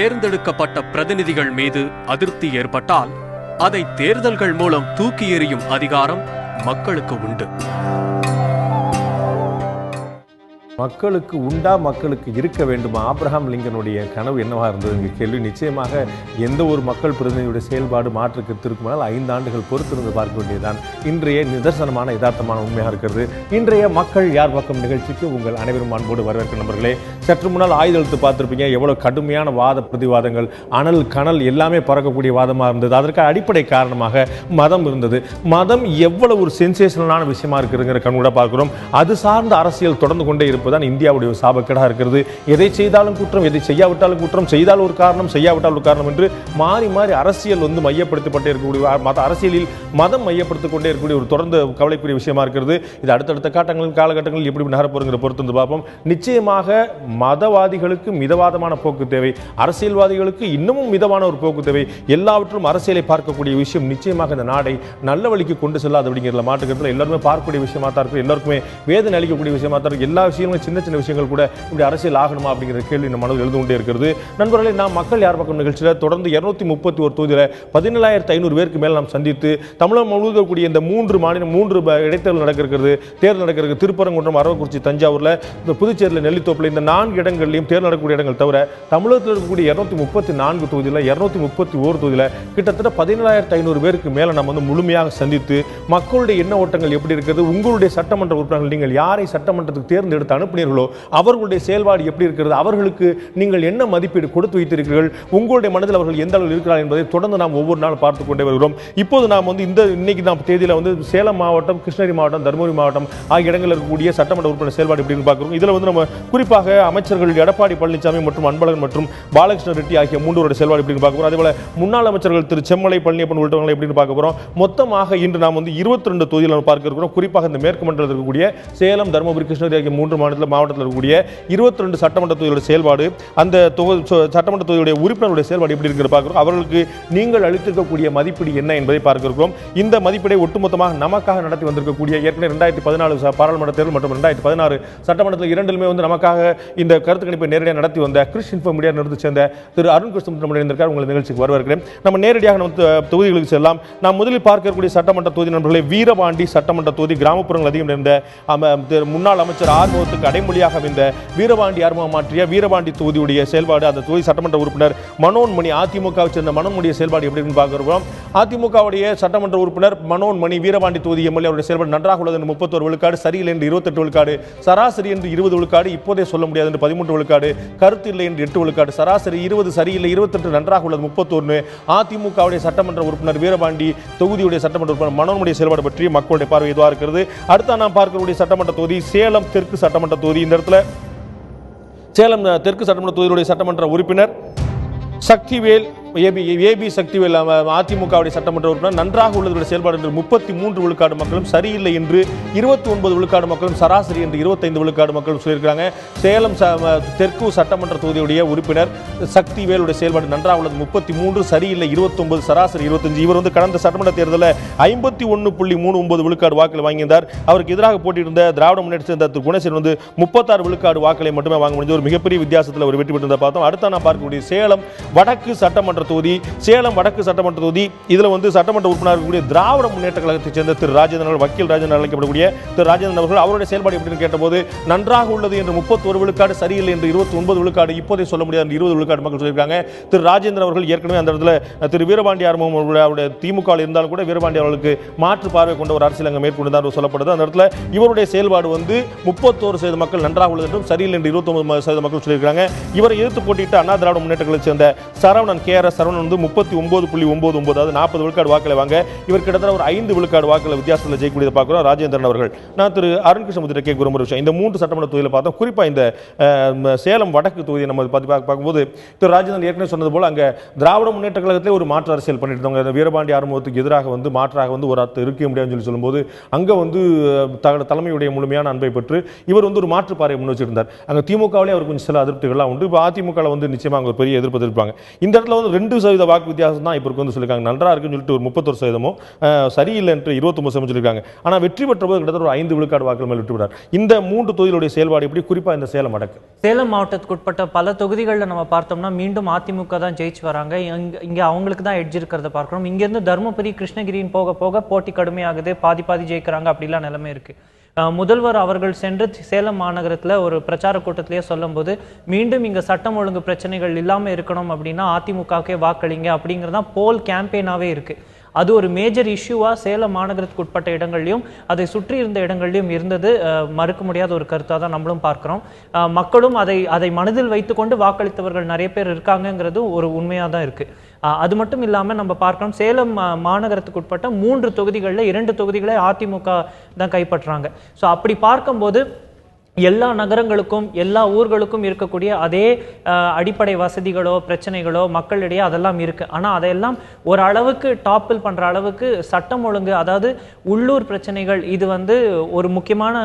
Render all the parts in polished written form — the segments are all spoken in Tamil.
தேர்ந்தெடுக்கப்பட்ட பிரதிநிதிகள் மீது அதிருப்தி ஏற்பட்டால் அதை தேர்தல்கள் மூலம் தூக்கி எறியும் அதிகாரம் மக்களுக்கு உண்டு. மக்களுக்கு உண்டா, மக்களுக்கு இருக்க வேண்டுமா? ஆப்ரஹாம் லிங்கனுடைய கனவு என்னவா இருந்தது கேள்வி. நிச்சயமாக எந்த ஒரு மக்கள் பிரதிநிதியுடைய செயல்பாடு மாற்றுக்கு இருக்குமானால் 5 ஆண்டுகள் பொறுத்திருந்து பார்க்க வேண்டியதுதான் இன்றைய நிதர்சனமான யதார்த்தமான உண்மையாக இருக்கிறது. இன்றைய மக்கள் யார் பக்கம் நிகழ்ச்சிக்கு உங்கள் அனைவரும் அன்போடு வரவேற்கும் நண்பர்களே. சற்று முன்னால் ஆயுதெழுத்து பார்த்துருப்பீங்க. எவ்வளவு கடுமையான வாத பிரதிவாதங்கள், அனல் கனல் எல்லாமே பறக்கக்கூடிய வாதமாக இருந்தது. அதற்கு அடிப்படை காரணமாக மதம் இருந்தது. மதம் எவ்வளவு ஒரு சென்சேஷனலான விஷயமா இருக்குதுங்கிற கண்கூட பார்க்கிறோம். அது சார்ந்த அரசியல் தொடர்ந்து கொண்டே இருப்பது தான் இந்தியாவுடைய சாபக்கேடாக இருக்கிறது. எதை செய்தாலும் குற்றம், எதை செய்யாவிட்டாலும் குற்றம், செய்தால் ஒரு காரணம், செய்யாவிட்டால் ஒரு காரணம் என்று மாறி மாறி அரசியல் மையப்படுத்தப்பட்டே இருக்கக்கூடிய அரசியலில் மதம் மையப்படுத்திக் கொண்டே இருக்கக்கூடிய ஒரு தொடர்ந்து கவலைக்குரிய விஷயமா இருக்கிறது. இது அடுத்தடுத்த காலகட்டங்களில் எப்படி நகரப்போங்கிற பொறுத்து வந்து பார்ப்போம். நிச்சயமாக மதவாதிகளுக்கு மிதவாதமான போக்கு தேவை, அரசியல்வாதிகளுக்கு இன்னமும் மிதமான ஒரு போக்கு தேவை. எல்லாவற்றும் அரசியலை பார்க்கக்கூடிய விஷயம் நிச்சயமாக இந்த நாடை நல்ல வழிக்கு கொண்டு செல்லாது அப்படிங்கிறத மாற்றுக்கிறதுல எல்லாருமே பார்க்கக்கூடிய விஷயமா தான் இருக்கு. எல்லாருக்குமே வேதனை அளிக்கக்கூடிய விஷயமா தான் இருக்கு. எல்லா விஷயங்களும் சின்ன சின்ன விஷயங்கள் கூட இப்படி அரசியல் ஆகணுமா அப்படிங்கிற கேள்வி நம்ம மனதில் எழுந்து கொண்டே இருக்கிறது. நண்பர்களே, நாம் மக்கள் யார் பக்கம் நிகழ்ச்சியில் தொடர்ந்து 231 தொகுதியில் 17,500 பேருக்கு மேல் நாம் சந்தித்து தமிழகம் முழுவதும் கூடிய இந்த 3 இடைத்தேர்தல் நடக்கிறது. தேர்தல் நடக்கிறது திருப்பரங்குன்றம், அரவக்குறிச்சி, தஞ்சாவூர்ல, புதுச்சேரியில், நெல்லித்தோப்பில் இந்த 4 இடங்களிலும் தேர்தல் நடக்கக்கூடிய இடங்கள் தவிர தமிழகத்தில் இருக்கக்கூடிய 234 தொகுதியில் 231 தொகுதியில் கிட்டத்தட்ட 17,500 பேருக்கு மேல நம்ம முழுமையாக சந்தித்து மக்களுடைய எண்ண ஓட்டங்கள் எப்படி இருக்கிறது, உங்களுடைய சட்டமன்ற உறுப்பினர்கள் நீங்கள் யாரை சட்டமன்றத்துக்கு தேர்ந்தெடுத்து அனுப்பினீர்களோ அவர்களுடைய செயல்பாடு எப்படி இருக்கிறது, அவர்களுக்கு நீங்கள் என்ன மதிப்பீடு கொடுத்து வைத்திருக்கிறீர்கள், உங்களுடைய மனதில் அவர்கள் எந்த அளவில் இருக்கிறார்கள் என்பதை தொடர்ந்து நாம் ஒவ்வொரு நாள் பார்த்துக் கொண்டே வருகிறோம். இப்போது நாம் இன்னைக்கு நாம் தேதியில் சேலம் மாவட்டம், கிருஷ்ணகிரி மாவட்டம், தருமபுரி மாவட்டம் ஆகிய இடங்களில் இருக்கக்கூடிய சட்டமன்ற உறுப்பினர் செயல்பாடு எப்படின்னு பார்க்கிறோம். இதில் நம்ம குறிப்பாக அமைச்சர்கள் எடப்பாடி பழனிசாமி மற்றும் அன்பழகன் மற்றும் பாலகிருஷ்ண ரெட்டி ஆகிய 3 செயல்பாடு எப்படின்னு பார்க்க போறோம். அதேபோல முன்னாள் அமைச்சர்கள் திரு செம்மலை, பழனியப்பன் உள்ளிட்டவங்களை எப்படின்னு பார்க்க போறோம். மொத்தமாக இன்று நாம் 22 தொகுதியில் பார்க்க இருக்கிறோம். குறிப்பாக இந்த மேற்கு மண்டலத்தில் இருக்கக்கூடிய சேலம், தருமபுரி, கிருஷ்ணகிரி ஆகிய 3 மாவட்டத்தில் இருக்கக்கூடிய 22 சட்டமன்ற தொகுதியோட செயல்பாடு, அந்த சட்டமன்ற தொகுதியுடைய உறுப்பினருடைய செயல்பாடு எப்படி இருக்கிறது பார்க்கிறோம். அவர்களுக்கு நீங்கள் அளித்திருக்கக்கூடிய மதிப்பீடு என்ன என்பதை பார்க்க இருக்கிறோம். இந்த மதிப்பீடை ஒட்டுமொத்தமாக நமக்காக நடத்தி வந்திருக்கக்கூடிய ஏற்கனவே 2014 பாராளுமன்ற தேர்தல் மற்றும் 2016 சட்டமன்றத்தில் இரண்டிலுமே நமக்காக இந்த கருத்து கணிப்பை நேரடியாக நடத்தி வந்த கிறிஸ் இன்ஃபோ மீடியா நிறுவனத்தை சேர்ந்த திரு அருண் கிருஷ்ணன் இருந்திருக்கார். உங்கள் நிகழ்ச்சிக்கு வரவேற்கிறேன். நம்ம நேரடியாக தொகுதிகளுக்கு செல்லலாம். நாம் முதலில் பார்க்கக்கூடிய சட்டமன்ற தொகுதி நண்பர்களே வீரபாண்டி சட்டமன்ற தொகுதி. கிராமப்புறங்கள் அதிகம் இருந்த முன்னாள் அமைச்சர் ஆறுமுகத்துக்கு அடைமொழியாக இந்த வீரபாண்டி ஆறுமுகம் மாற்றிய வீரபாண்டி தொகுதியுடைய செயல்பாடு, அந்த தொகுதி சட்டமன்ற உறுப்பினர் மனோன்மணி, அதிமுகவை சேர்ந்த மனோன்மணிய செயல்பாடு எப்படி பார்க்கிறோம். அதிமுகவுடைய சட்டமன்ற உறுப்பினர் மனோன்மணி வீரபாண்டி தொகுதி எம்எல்ஏ செயல்பாடு நன்றாக உள்ளது என்று 31 விழுக்காடு, சரியில்லை என்று 28 விழுக்காடு, சராசரி என்று 20 விழுக்காடு, இப்போதே சொல்ல முடியாது என்று 13 விழுக்காடு, கருத்து இல்லை என்று 8 விழுக்காடு, சராசரி 20, சரியில்லை 28, நன்றாக உள்ளது 31. அதிமுகவுடைய சட்டமன்ற உறுப்பினர் வீரபாண்டி தொகுதியுடைய சட்டமன்ற உறுப்பினர் மனோன்மணிய செயல்பாடு பற்றி மக்களுடைய பார்வை எதுவாக இருக்கிறது. அடுத்த நாம் பார்க்கக்கூடிய சட்டமன்ற தொகுதி சேலம் தெற்கு சட்டமன்ற தொகுதி. இந்த இடத்துல சேலம் தெற்கு சட்டமன்ற தொகுதியுடைய சட்டமன்ற உறுப்பினர் சக்திவேல், ஏபி சக்திவேல் அதிமுகவுடைய சட்டமன்ற உறுப்பினர் நன்றாக உள்ளது செயல்பாடு என்று 33 விழுக்காடு மக்களும், சரியில்லை என்று 29 விழுக்காடு மக்களும், சராசரி என்று 25 விழுக்காடு மக்களும் சொல்லியிருக்காங்க. சேலம் தெற்கு சட்டமன்ற தொகுதியுடைய உறுப்பினர் சக்திவேலுடைய செயல்பாடு நன்றாக உள்ளது 33, சரியில்லை 29, சராசரி 25. இவர் கடந்த சட்டமன்ற தேர்தலில் 51.39 விழுக்காடு வாக்களை வாங்கியிருந்தார். அவருக்கு எதிராக போட்டியிருந்த திராவிட முன்னேற்ற திரு குணசேகரன் 36 விழுக்காடு வாக்களை மட்டுமே வாங்க முடிஞ்ச ஒரு மிகப்பெரிய வித்தியாசத்தில் ஒரு வெற்றி பெற்றிருந்த பார்த்தோம். அடுத்த நான் பார்க்கக்கூடிய சேலம் வடக்கு சட்டமன்ற தொகுதி. சேலம் வடக்கு சட்டமன்ற தொகுதி. இதுல சட்டமன்ற உறுப்பினர் கூடிய திராவிட முன்னேற்ற கழகத்தைச் சேர்ந்த திரு ராஜேந்திரன், வக்கீல் ராஜேந்திரன் அழைக்கப்படக்கூடிய திரு ராஜேந்திரன் அவர்கள் அவருடைய செயல்பாடு எப்படின்னு கேட்டபோது நன்றாக உள்ளது என்று 31 விழுக்காடு, சரியில்லை என்று 29 விழுக்காடு, இப்போதே சொல்ல முடியாது என்று 20 விழுக்காடு மக்கள் சொல்லியிருக்காங்க. திரு ராஜேந்திரன் அவர்கள் ஏற்கனவே அந்த இடத்துல திரு வீரபாண்டி ஆறுமுகம் அவருடைய திமுக இருந்தாலும் கூட வீரபாண்டி அவர்களுக்கு மாற்று பார்வை கொண்ட ஒரு அரசியல் அங்கே மேற்கொண்டு சொல்லப்படுது. அந்த இடத்துல இவருடைய செயல்பாடு 31% மக்கள் நன்றாக உள்ளது என்றும், சரியில்லை என்று 29% மக்கள் சொல்லியிருக்காங்க. இவரை எதிர்த்து போட்டியிட்ட அண்ணா திராவிட முன்னேற்ற கழகத்தைச் சேர்ந்த சரவணன், KRS சரவணன் 39.99, அதாவது 40 விழுக்காடு வாக்களை வாங்க இவர் கிட்டத்தட்ட ஒரு 5 விழுக்காடு வாக்களை வித்தியாசத்தில் ஜெயிக்கக்கூடியதை பார்க்கிறோம். ராஜேந்திரன் அவர்கள். நான் திரு அருண் கிருஷ்ணமுத்திர கேட்க ஒரு விஷயம், இந்த 3 சட்டமன்ற தொகுதியில் பார்த்தோம். குறிப்பாக இந்த சேலம் வடக்கு தொகுதியை நம்ம பார்க்கும்போது திரு ராஜேந்திரன் ஏற்கனவே சொன்னது போல அங்கே திராவிட முன்னேற்ற கழகத்திலே ஒரு மாற்று அரசியல் பண்ணிட்டு இருந்தவங்க வீரபாண்டி ஆறுமுகத்துக்கு எதிராக மாற்றாக ஒரு அர்த்தம் இருக்க முடியாதுன்னு சொல்லும்போது அங்கே தலைமையுடைய முழுமையான அன்பை பெற்று இவர் ஒரு மாற்று பாறையை முன் வச்சிருந்தார். அங்கே திமுகவிலே அவர் கொஞ்சம் சில அதிருப்திகள்லாம் உண்டு. இப்போ அதிமுக நிச்சயமாக பெரிய எதிர்ப்பு இருப்பாங்க. இந்த இடத்துல 2% வாக்கு வித்தியாசம் தான் இப்போ வந்து சொல்லியிருக்காங்க. நல்லா இருக்குன்னு சொல்லிட்டு ஒரு 31%, சரியில்லை என்று 29% சொல்லியிருக்காங்க. ஆனால் வெற்றி பெற்ற போது கிட்டத்தட்ட ஒரு 5 விழுக்காடு வாக்குகள் மேல் வெற்றி பெற்றார். இந்த 3 தொகுதிகளுடைய செயல்பாடு எப்படி, குறிப்பாக இந்த சேலம் வடக்கு? சேலம் மாவட்டத்துக்கு உட்பட்ட பல தொகுதிகளில் நம்ம பார்த்தோம்னா மீண்டும் அதிமுக தான் ஜெயிச்சு வராங்க. இங்கே அவங்களுக்கு தான் எட்ஜ் இருக்கிறத பார்க்குறோம். இங்கேருந்து தருமபுரி, கிருஷ்ணகிரின்னு போக போக போட்டி கடுமையாகுது, பாதி ஜெயிக்கிறாங்க, அப்படிலாம் நிலைமை இருக்கு. முதல்வர் அவர்கள் சென்று சேலம் மாநகரத்தில் ஒரு பிரச்சார கூட்டத்திலேயே சொல்லும்போது, மீண்டும் இங்கே சட்டம் ஒழுங்கு பிரச்சனைகள் இல்லாமல் இருக்கணும் அப்படின்னா அதிமுகவுக்கே வாக்களிங்க அப்படிங்கிறதான் போல் கேம்பெயினாகவே இருக்கு. அது ஒரு மேஜர் இஷ்யூவாக சேலம் மாநகரத்துக்கு உட்பட்ட இடங்கள்லையும் அதை சுற்றி இருந்த இடங்கள்லையும் இருந்தது. மறுக்க முடியாத ஒரு கருத்தாக தான் நம்மளும் பார்க்குறோம். மக்களும் அதை மனதில் வைத்துக்கொண்டு வாக்களித்தவர்கள் நிறைய பேர் இருக்காங்கங்கிறது ஒரு உண்மையாக தான் இருக்குது. அது மட்டும் இல்லாமல் நம்ம பார்க்கணும், சேலம் மாநகரத்துக்கு உட்பட்ட 3 தொகுதிகளில் 2 தொகுதிகளை அதிமுக தான் கைப்பற்றுறாங்க. ஸோ அப்படி பார்க்கும்போது எல்லா நகரங்களுக்கும் எல்லா ஊர்களுக்கும் இருக்கக்கூடிய அதே அடிப்படை வசதிகளோ பிரச்சனைகளோ மக்களிடையே அதெல்லாம் இருக்கு. ஆனால் அதையெல்லாம் ஒரு அளவுக்கு டாப்பில் பண்ற அளவுக்கு சட்டம் ஒழுங்கு, அதாவது உள்ளூர் பிரச்சனைகள், இது வந்து ஒரு முக்கியமான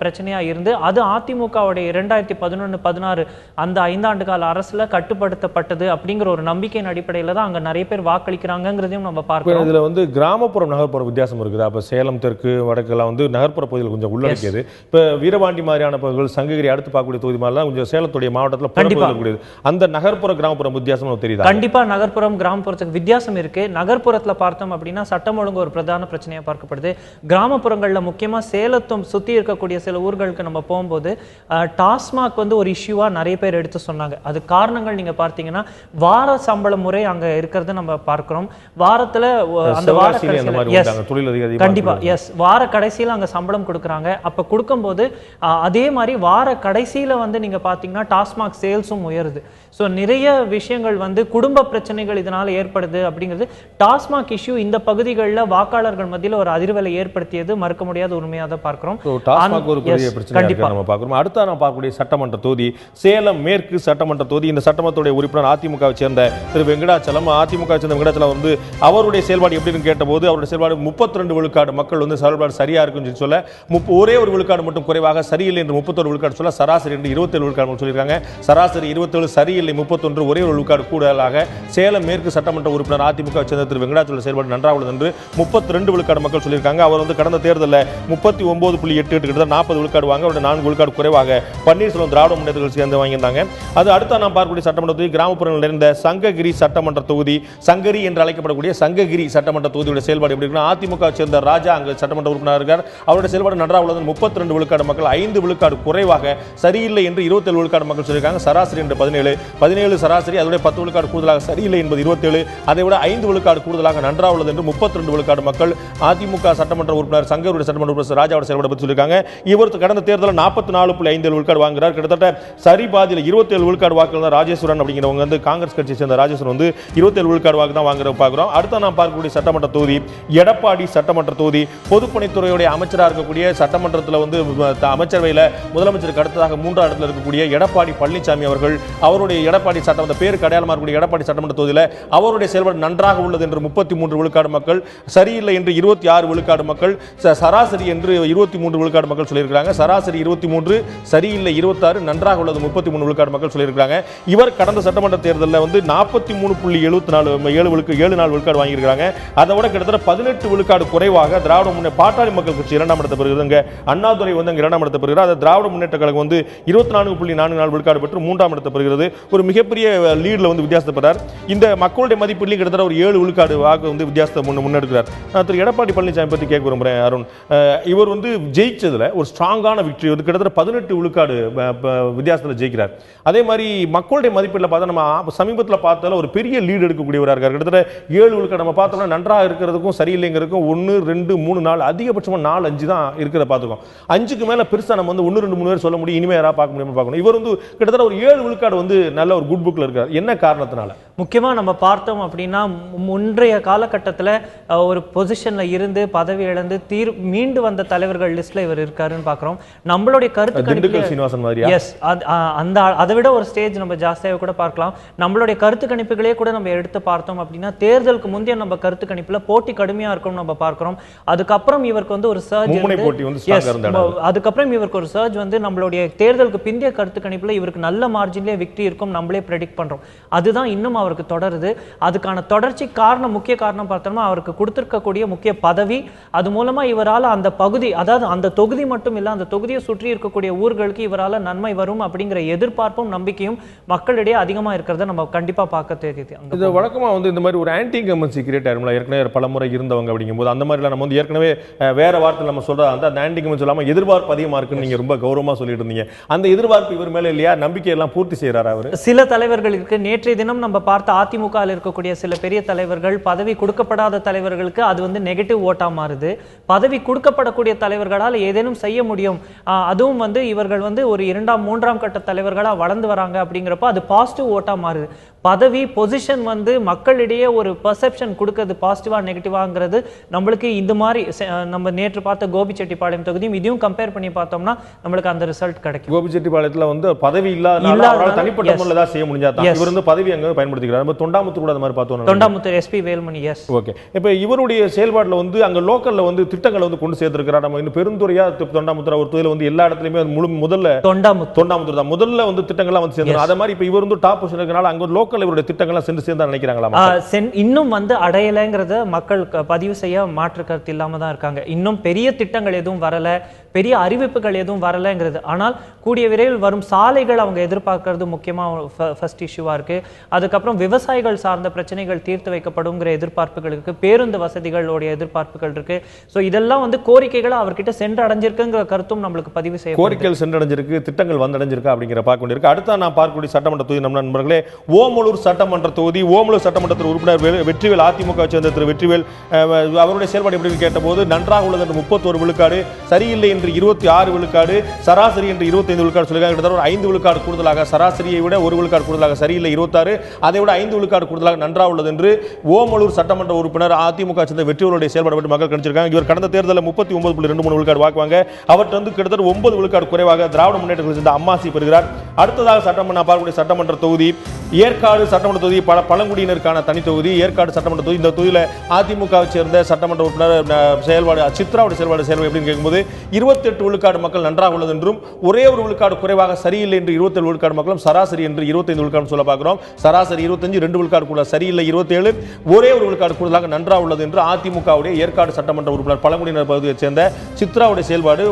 பிரச்சனையா இருந்து அது அதிமுகவுடைய 2011-16 அந்த 5 ஆண்டு கால அரசுல கட்டுப்படுத்தப்பட்டது அப்படிங்கிற ஒரு நம்பிக்கையின் அடிப்படையில் தான் அங்க நிறைய பேர் வாக்களிக்கிறாங்கிறதையும் நம்ம பார்க்கிறோம். இதுல வந்து கிராமப்புறம் நகர்ப்புற வித்தியாசம் இருக்குது. அப்ப சேலம் தெற்கு வடக்கெல்லாம் வந்து நகர்ப்புற பகுதியில் கொஞ்சம் உள்ளடக்கியது. இப்ப வீரபாண்டி மாதிரியான பகுதிகள், சங்ககிரி அடுத்து பார்க்கக்கூடிய தொகுதி மாதிரிலாம் கொஞ்சம் சேலத்துடைய மாவட்டத்தில் புறப்படக்கூடியது. அந்த நகர்ப்புற கிராமப்புற வித்தியாசம் தெரியுது. கண்டிப்பா நகர்ப்புறம் கிராமப்புறத்துக்கு வித்தியாசம் இருக்கு. நகர்ப்புறத்துல பார்த்தோம் அப்படின்னா சட்டம் ஒழுங்கு ஒரு பிரதான பிரச்சனையா பார்க்கப்படுது. கிராமப்புறங்கள்ல முக்கியமா சேலத்தும் சுத்தி இருக்கக்கூடிய சில ஊர்களுக்கு நம்ம போகும்போது டாஸ்மாக் வந்து ஒரு இஷ்யூவா நிறைய பேர் எடுத்து சொன்னாங்க. அது காரணங்கள் நீங்க பார்த்தீங்கன்னா வார சம்பள முறை அங்க இருக்கிறது நம்ம பார்க்கிறோம். வாரத்துல அந்த வார கண்டிப்பா வார கடைசியில அங்க சம்பளம் கொடுக்குறாங்க. அப்ப கொடுக்கும்போது அதே மாதிரி வார கடைசியில வந்து நீங்க பாத்தீங்கன்னா டாஸ்மாக் சேல்ஸும் உயருது. ஸோ நிறைய விஷயங்கள் வந்து குடும்ப பிரச்சனைகள் இதனால ஏற்படுது அப்படிங்கிறது டாஸ்மாக் இஷ்யூ இந்த பகுதிகளில் வாக்காளர்கள் மத்தியில் ஒரு அதிர்வலை ஏற்படுத்தியது மறுக்க முடியாத உண்மையாக தான் பார்க்கிறோம். அடுத்த நான் பார்க்கக்கூடிய சட்டமன்ற தொகுதி சேலம் மேற்கு சட்டமன்ற தொகுதி. இந்த சட்டமன்றத்துடைய உறுப்பினர் அதிமுகவை சேர்ந்த திரு வெங்கடாச்சலம். அதிமுக சேர்ந்த வெங்கடாச்சலம் வந்து அவருடைய செயல்பாடு எப்படின்னு கேட்டபோது அவருடைய செயல்பாடு 32 விழுக்காடு மக்கள் வந்து செயல்பாடு சரியா இருக்குன்னு சொல்ல, ஒரே ஒரு விழுக்காடு மட்டும் குறைவாக சரியில்லை என்று 31 விழுக்காடு சொல்ல, சராசரி என்று 27 விழுக்காடு சொல்லியிருக்காங்க. சராசரி 27, சரியில்லை 31, ஒரே ஒரு விழுக்காடு கூடுதலாக சேலம் மேற்கு சட்டமன்ற உறுப்பினர் அதிமுக சேர்ந்த திரு வெங்கடாச்சலம் செயல்பாடு நன்றாக உள்ளது என்று 32 விழுக்காடு மக்கள் சொல்லியிருக்காங்க. அவர் வந்து கடந்த தேர்தலில் 39.88 கிட்ட 40 விழுக்காடு வாங்க, அவருடைய 4 விழுக்காடு குறைவாக பன்னீர்செல்வம் திராவிட முன்னேற்ற சேர்ந்து வாங்கியிருந்தாங்க. அது அடுத்த நாம் பார்க்கக்கூடிய சட்டமன்ற தொகுதி கிராமப்புறங்களில் இருந்த சங்ககிரி சட்டமன்ற தொகுதி. சங்கரி என்று அழைக்கப்படக்கூடிய சங்ககிரி சட்டமன்ற தொகுதியுடைய செயல்பாடு எப்படி இருக்குன்னா, அதிமுக சேர்ந்த ராஜா அங்கு சட்டமன்ற உறுப்பினர் இருக்கார். அவருடைய செயல்பாடு நன்றாக உள்ளது. 32 விழுக்காடு மக்கள் 5 விழுக்காடு குறைவாக சரியில்லை என்று 27 விழுக்காடு மக்கள் சொல்லியிருக்காங்க. சராசரி என்று 17 சராசரி, அதோட 10 விழுக்காடு கூடுதலாக சரியில்லை என்பது 27, அதை விட 5 விழுக்காடு கூடுதலாக நன்றாக உள்ளது என்று 32 விழுக்காடு மக்கள் அதிமுக சட்டமன்ற உறுப்பினர் சங்கருடைய சட்டமன்ற உறுப்பினர் ராஜாவோட செயல்பாடு பற்றி சொல்லியிருக்காங்க. இவர் கடந்த தேர்தலில் 44.5 விழுக்காடு வாங்குகிறார். கிட்டத்தட்ட சரி பாதியில் 27 விழுக்காடு வாக்குகள் தான் ராஜேஸ்வரன் அப்படிங்கிறவங்க வந்து காங்கிரஸ் கட்சியை சேர்ந்த ராஜேஸ்வரன் வந்து 27 விழுக்காடு வாக்கு தான் வாங்குற பார்க்கிறோம். அடுத்த நாம் பார்க்கக்கூடிய சட்டமன்ற தொகுதி எடப்பாடி சட்டமன்ற தொகுதி. பொதுப்பணித்துறையுடைய அமைச்சராக இருக்கக்கூடிய சட்டமன்றத்தில் வந்து அமைச்சரவையில் முதலமைச்சருக்கு அடுத்ததாக 3ஆம் இடத்தில் இருக்கக்கூடிய எடப்பாடி பழனிசாமி அவர்கள் அவருடைய எடப்பாடி சட்டமன்ற பேருக்கு அடையாளமாக இருக்கக்கூடிய எடப்பாடி சட்டமன்ற தொகுதியில் அவருடைய செயல்பாடு நன்றாக உள்ளது என்று 33 விழுக்காடு மக்கள், சரியில்லை என்று 26 விழுக்காடு மக்கள், சராசரி என்று 23 விழுக்காடு மக்கள் சொல்லியிருக்காங்க. சராசரி 23, சரியில்லை 26, நன்றாக உள்ளது 33 விழுக்காடு மக்கள் சொல்லியிருக்காங்க. இவர் கடந்த சட்டமன்ற தேர்தலில் வந்து 43.74 விழுக்காடு வாங்கியிருக்காங்க. அதை விட கிட்டத்தட்ட 18 விழுக்காடு குறைவாக திராவிட முன்னேற்ற பாட்டாளி மக்கள் கட்சி 2ஆம் இடத்தை பெறுகிறது. அண்ணாதுரை வந்து 2ஆம் இடத்தை பெறுகிறார். திராவிட முன்னேற்ற கழகம் வந்து 24.44 விழுக்காடு பெற்று 3ஆம் இடத்தை பெறுகிறது. ஒரு மிகப்பெரிய லீட்ல வந்து வித்தியாசத்தை பெறார். இந்த மக்களுடைய மதிப்பீட்டில் கிட்டத்தட்ட ஒரு 7 விழுக்காடு வாக்கு வந்து வித்தியாசத்தை முன்னெடுக்கிறார். நான் திரு எடப்பாடி பழனிசாமி பற்றி கேட்க விரும்புகிறேன் அருண். இவர் வந்து ஜெயிச்சதுல ஒரு ஸ்ட்ராங்கான விக்டரி வந்து கிட்டத்தட்ட 18 விழுக்காடு வித்தியாசத்தில் ஜெயிக்கிறார். அதே மாதிரி மக்களுடைய மதிப்பீட்டில் பார்த்தா நம்ம சமீபத்தில் பார்த்தால ஒரு பெரிய லீடு எடுக்கக்கூடியவராக இருக்கார். கிட்டத்தட்ட 7 விழுக்காடு நம்ம பார்த்தோம்னா நன்றாக இருக்கிறதுக்கும் சரியில்லைங்கிறதுக்கும் 1, 2, 3, 4 அதிகபட்சமாக 4, 5 தான் இருக்கிறத பார்த்துக்கோம். 5க்கு மேல பெருசா நம்ம வந்து 1, 2, 3 பேர் சொல்ல முடியும். இனிமே யாரா பார்க்க முடியுமா பார்க்கணும். இவர் வந்து கிட்டத்தட்ட ஒரு 7 விழுக்காடு வந்து நல்ல ஒரு குட் புக்ல இருக்கார். என்ன காரணத்தினால? முக்கியமா நம்ம பார்த்தோம் அப்படின்னா முன்றைய காலகட்டத்தில் ஒரு பொசிஷன்ல இருந்து பதவி இழந்து மீண்டு வந்த தலைவர்கள் லிஸ்ட்ல இவர் இருக்காருன்னு பார்க்கிறோம். நம்மளுடைய கருத்து கணிப்பு சீனிவாசன் மாதிரியா? எஸ், அந்த அதை விட ஒரு ஸ்டேஜ் நம்ம ஜாஸ்தியாக கூட பார்க்கலாம். நம்மளுடைய கருத்து கணிப்புகளே கூட நம்ம எடுத்து பார்த்தோம் அப்படின்னா தேர்தலுக்கு முந்தைய நம்ம கருத்து கணிப்புல போட்டி கடுமையா இருக்கும் நம்ம பார்க்கிறோம். அதுக்கப்புறம் இவருக்கு வந்து ஒரு சர்ஜ், அதுக்கப்புறம் இவருக்கு ஒரு சர்ஜ் வந்து நம்மளுடைய தேர்தலுக்கு பிந்தைய கருத்து கணிப்புல இவருக்கு நல்ல மார்ஜின்லேயே விக்டரி இருக்கும், நம்மளே ப்ரெடிக்ட் பண்றோம். அதுதான் இன்னும் அவருக்கு தொடருது. அதுக்கான தொடர்ச்சி காரணம், முக்கிய காரணம் பார்த்தோம்னா அவருக்கு கொடுத்திருக்கக்கூடிய முக்கிய பதவி, அது மூலமா இவரால் அந்த பகுதி, அதாவது அந்த தொகுதி மட்டும் இல்ல, அந்த தொகுதியை சுற்றி இருக்கக்கூடிய ஊர்களுக்கு இவரால் நன்மை வரும் அப்படிங்கிற எதிர்பார்ப்பும் நம்பிக்கையும் மக்களிடையே அதிகமா இருக்கிறத நம்ம கண்டிப்பா பார்க்க தெரியுது. இது வழக்கமா வந்து இந்த மாதிரி ஒரு ஆன்டி இன்கம்பன்சி கிரியேட் ஆயிரும்ல, ஏற்கனவே பல முறை இருந்தவங்க அப்படிங்கும்போது அந்த மாதிரிலாம் நம்ம வந்து ஏற்கனவே வேற வார்த்தை நம்ம சொல்ற அந்த ஆன்டி இன்கம்பன்சி இல்லாம எதிர்பார்ப்பு அதிகமா இருக்குன்னு நீங்க ரொம்ப கௌரவமா சொல்லிட்டு இருந்தீங்க. அந்த எதிர்பார்ப்பு இவர் மேல இல்லையா? நம்பிக்கை எல்லாம் பூர்த்தி செய்யறாரா அவர்? சில தலைவர்களுக்கு நேற்றைய தினம் நம்ம பார்த்த அதிமுக இருக்கக்கூடிய சில பெரிய தலைவர்கள், பதவி கொடுக்கப்படாத தலைவர்களுக்கு அது வந்து நெகட்டிவ் ஓட்டா மாறுது. பதவி கொடுக்கப்படக்கூடிய தலைவர்களால் ஏதேனும் செய்ய முடியும், அதுவும் வந்து இவர்கள் வந்து ஒரு 2ஆம் 3ஆம் கட்ட தலைவர்களா வளர்ந்து வராங்க அப்படிங்கிறப்ப அது பாசிட்டிவ் ஓட்டா மாறுது. பதவி பொசிஷன் வந்து மக்களிடையே ஒரு பெர்செப்ஷன் கொடுக்கிறது, பாசிட்டிவா நெகட்டிவாங்கிறது. நம்மளுக்கு இந்த மாதிரி நம்ம நேற்று பார்த்த கோபிச்செட்டிப்பாளையம் தொகுதியும் இதையும் கம்பேர் பண்ணி பார்த்தோம்னா நம்மளுக்கு அந்த ரிசல்ட் கிடைக்கும். கோபிச்செட்டிப்பாளையத்துல வந்து பதவி இல்லாத தனிப்பட்ட முறையில் தான் செய்ய முடிஞ்சாதான் இவர் வந்து பதவி அங்க பயன்படுத்திக்கிறார். நம்ம தொண்டாமுத்தூர் கூட அந்த மாதிரி பார்த்தோம். தொண்டாமுத்தூர் எஸ்பி வேல்மணி. Yes, okay. இப்போ இவருடைய செயல்பாட்டில் வந்து அங்க லோக்கல்ல வந்து திட்டங்களை வந்து கொண்டு சேர்த்திருக்கிறார். நம்ம இன்னும் பெருந்துறையா தொண்டாமுத்தூர் ஒரு தொகுதியில் வந்து எல்லா இடத்துலயுமே முதல்ல தொண்டாமுத்தூர் தான் முதல்ல வந்து திட்டங்கள்லாம் வந்து சேர்ந்து அதை மாதிரி இப்போ இவர் வந்து டாப் பொசிஷன் இருக்கனால அங்க லோக்கல் இவருடைய திட்டங்கள்லாம் சென்று சேர்ந்து நினைக்கிறாங்களா? இன்னும் வந்து அடையலைங்கிறத மக்கள் பதிவு செய்ய மாற்று கருத்து இல்லாம தான் இருக்காங்க. இன்னும் பெரிய திட்டங்கள் எதுவும் வரல, பெரிய அறிவிப்புகள் எதுவும் வரலங்கிறது. ஆனால் கூடிய விரைவில் வரும் சாலைகள் அவங்க எதிர்பார்க்கறது முக்கியமா ஃபர்ஸ்ட் இஷ்யூவா இருக்கு. அதுக்கப்புறம் விவசாயிகள் சார்ந்த பிரச்சனைகள் தீர்த்து வைக்கப்படுங்கிற எதிர்பார்ப்புகள் இருக்கு, பேருந்து வசதிகளுடைய எதிர்பார்ப்புகள் இருக்கு. ஸோ இதெல்லாம் வந்து கோரிக்கைகள் அவர்கிட்ட சென்று அடைஞ்சிருக்குங்கிற கருத்தும் நம்மளுக்கு பதிவு செய்ய, கோரிக்கைகள் சென்றடைஞ்சிருக்கு, திட்டங்கள் வந்தடைஞ்சிருக்கா அப்படிங்கிற பார்க்க வேண்டியிருக்கு. அடுத்த நான் பார்க்கக்கூடிய சட்டமன்ற தொகுதி நம்ம நண்பர்களே ஓமலூர் சட்டமன்ற தொகுதி. ஓமலூர் சட்டமன்றத்தில் உறுப்பினர் வெற்றிவேல், அதிமுக சேர்ந்த திரு வெற்றிவேல், அவருடைய செயல்பாடு எப்படி கேட்டபோது நன்றாக உள்ளது என்று 31 விழுக்காடு, சரியில்லை என்று 26 விழுக்காடு, சராசரி என்று 25 விழுக்காடு சொல்லியிருக்காங்க. கிட்டத்தட்ட ஒரு 5 விழுக்காடு கூடுதலாக, சராசரியை விட 1 விழுக்காடு கூடுதலாக, சரியில்லை 26, அதை விட 5 விழுக்காடு கூடுதலாக நன்றாக உள்ளது என்று ஓமலூர் சட்டமன்ற உறுப்பினர் அதிமுக சேர்ந்த வெற்றிவேலுடைய செயல்பாடு பற்றி மக்கள் கணிச்சிருக்காங்க. இவர் கடந்த தேர்தலில் 39.23 விழுக்காடு வாக்குவாங்க. அவர்கிட்ட வந்து கிட்டத்தட்ட 9 விழுக்காடு குறைவாக திராவிட முன்னேற்ற கழகத்தை சேர்ந்த அம்மாசி பெறுகிறார். அடுத்ததாக சட்டமன்ற பார்க்கக்கூடிய சட்டமன்ற தொகுதி ஏற்காடு சட்டமன்ற தொகுதி, பழங்குடியினருக்கான தனி தொகுதி ஏற்காடு சட்டமன்ற தொகுதி. இந்த தொகுதியில் அதிமுகவை சேர்ந்த சட்டமன்ற உறுப்பினர் செயல்பாடு சித்ராவுடைய செயல்பாடு எப்படின்னு கேட்கும்போது 28 விழுக்காடு மக்கள் நன்றாக உள்ளது என்றும், ஒரே ஒரு விழுக்காடு குறைவாக சரியில்லை என்று 27 விழுக்காடு மக்களும், சராசரி என்று 25 விழுக்காடு சொல்ல பார்க்கிறோம். சராசரி 25, 2 விழுக்காடு கூட, சரியில்லை 27, ஒரே ஒரு விழுக்காடு கூடுதலாக நன்றாக உள்ளது என்று அதிமுகவுடைய ஏற்காடு சட்டமன்ற உறுப்பினர் பழங்குடியினர் பகுதியை சேர்ந்த சித்ராவுடைய செயல்பாடு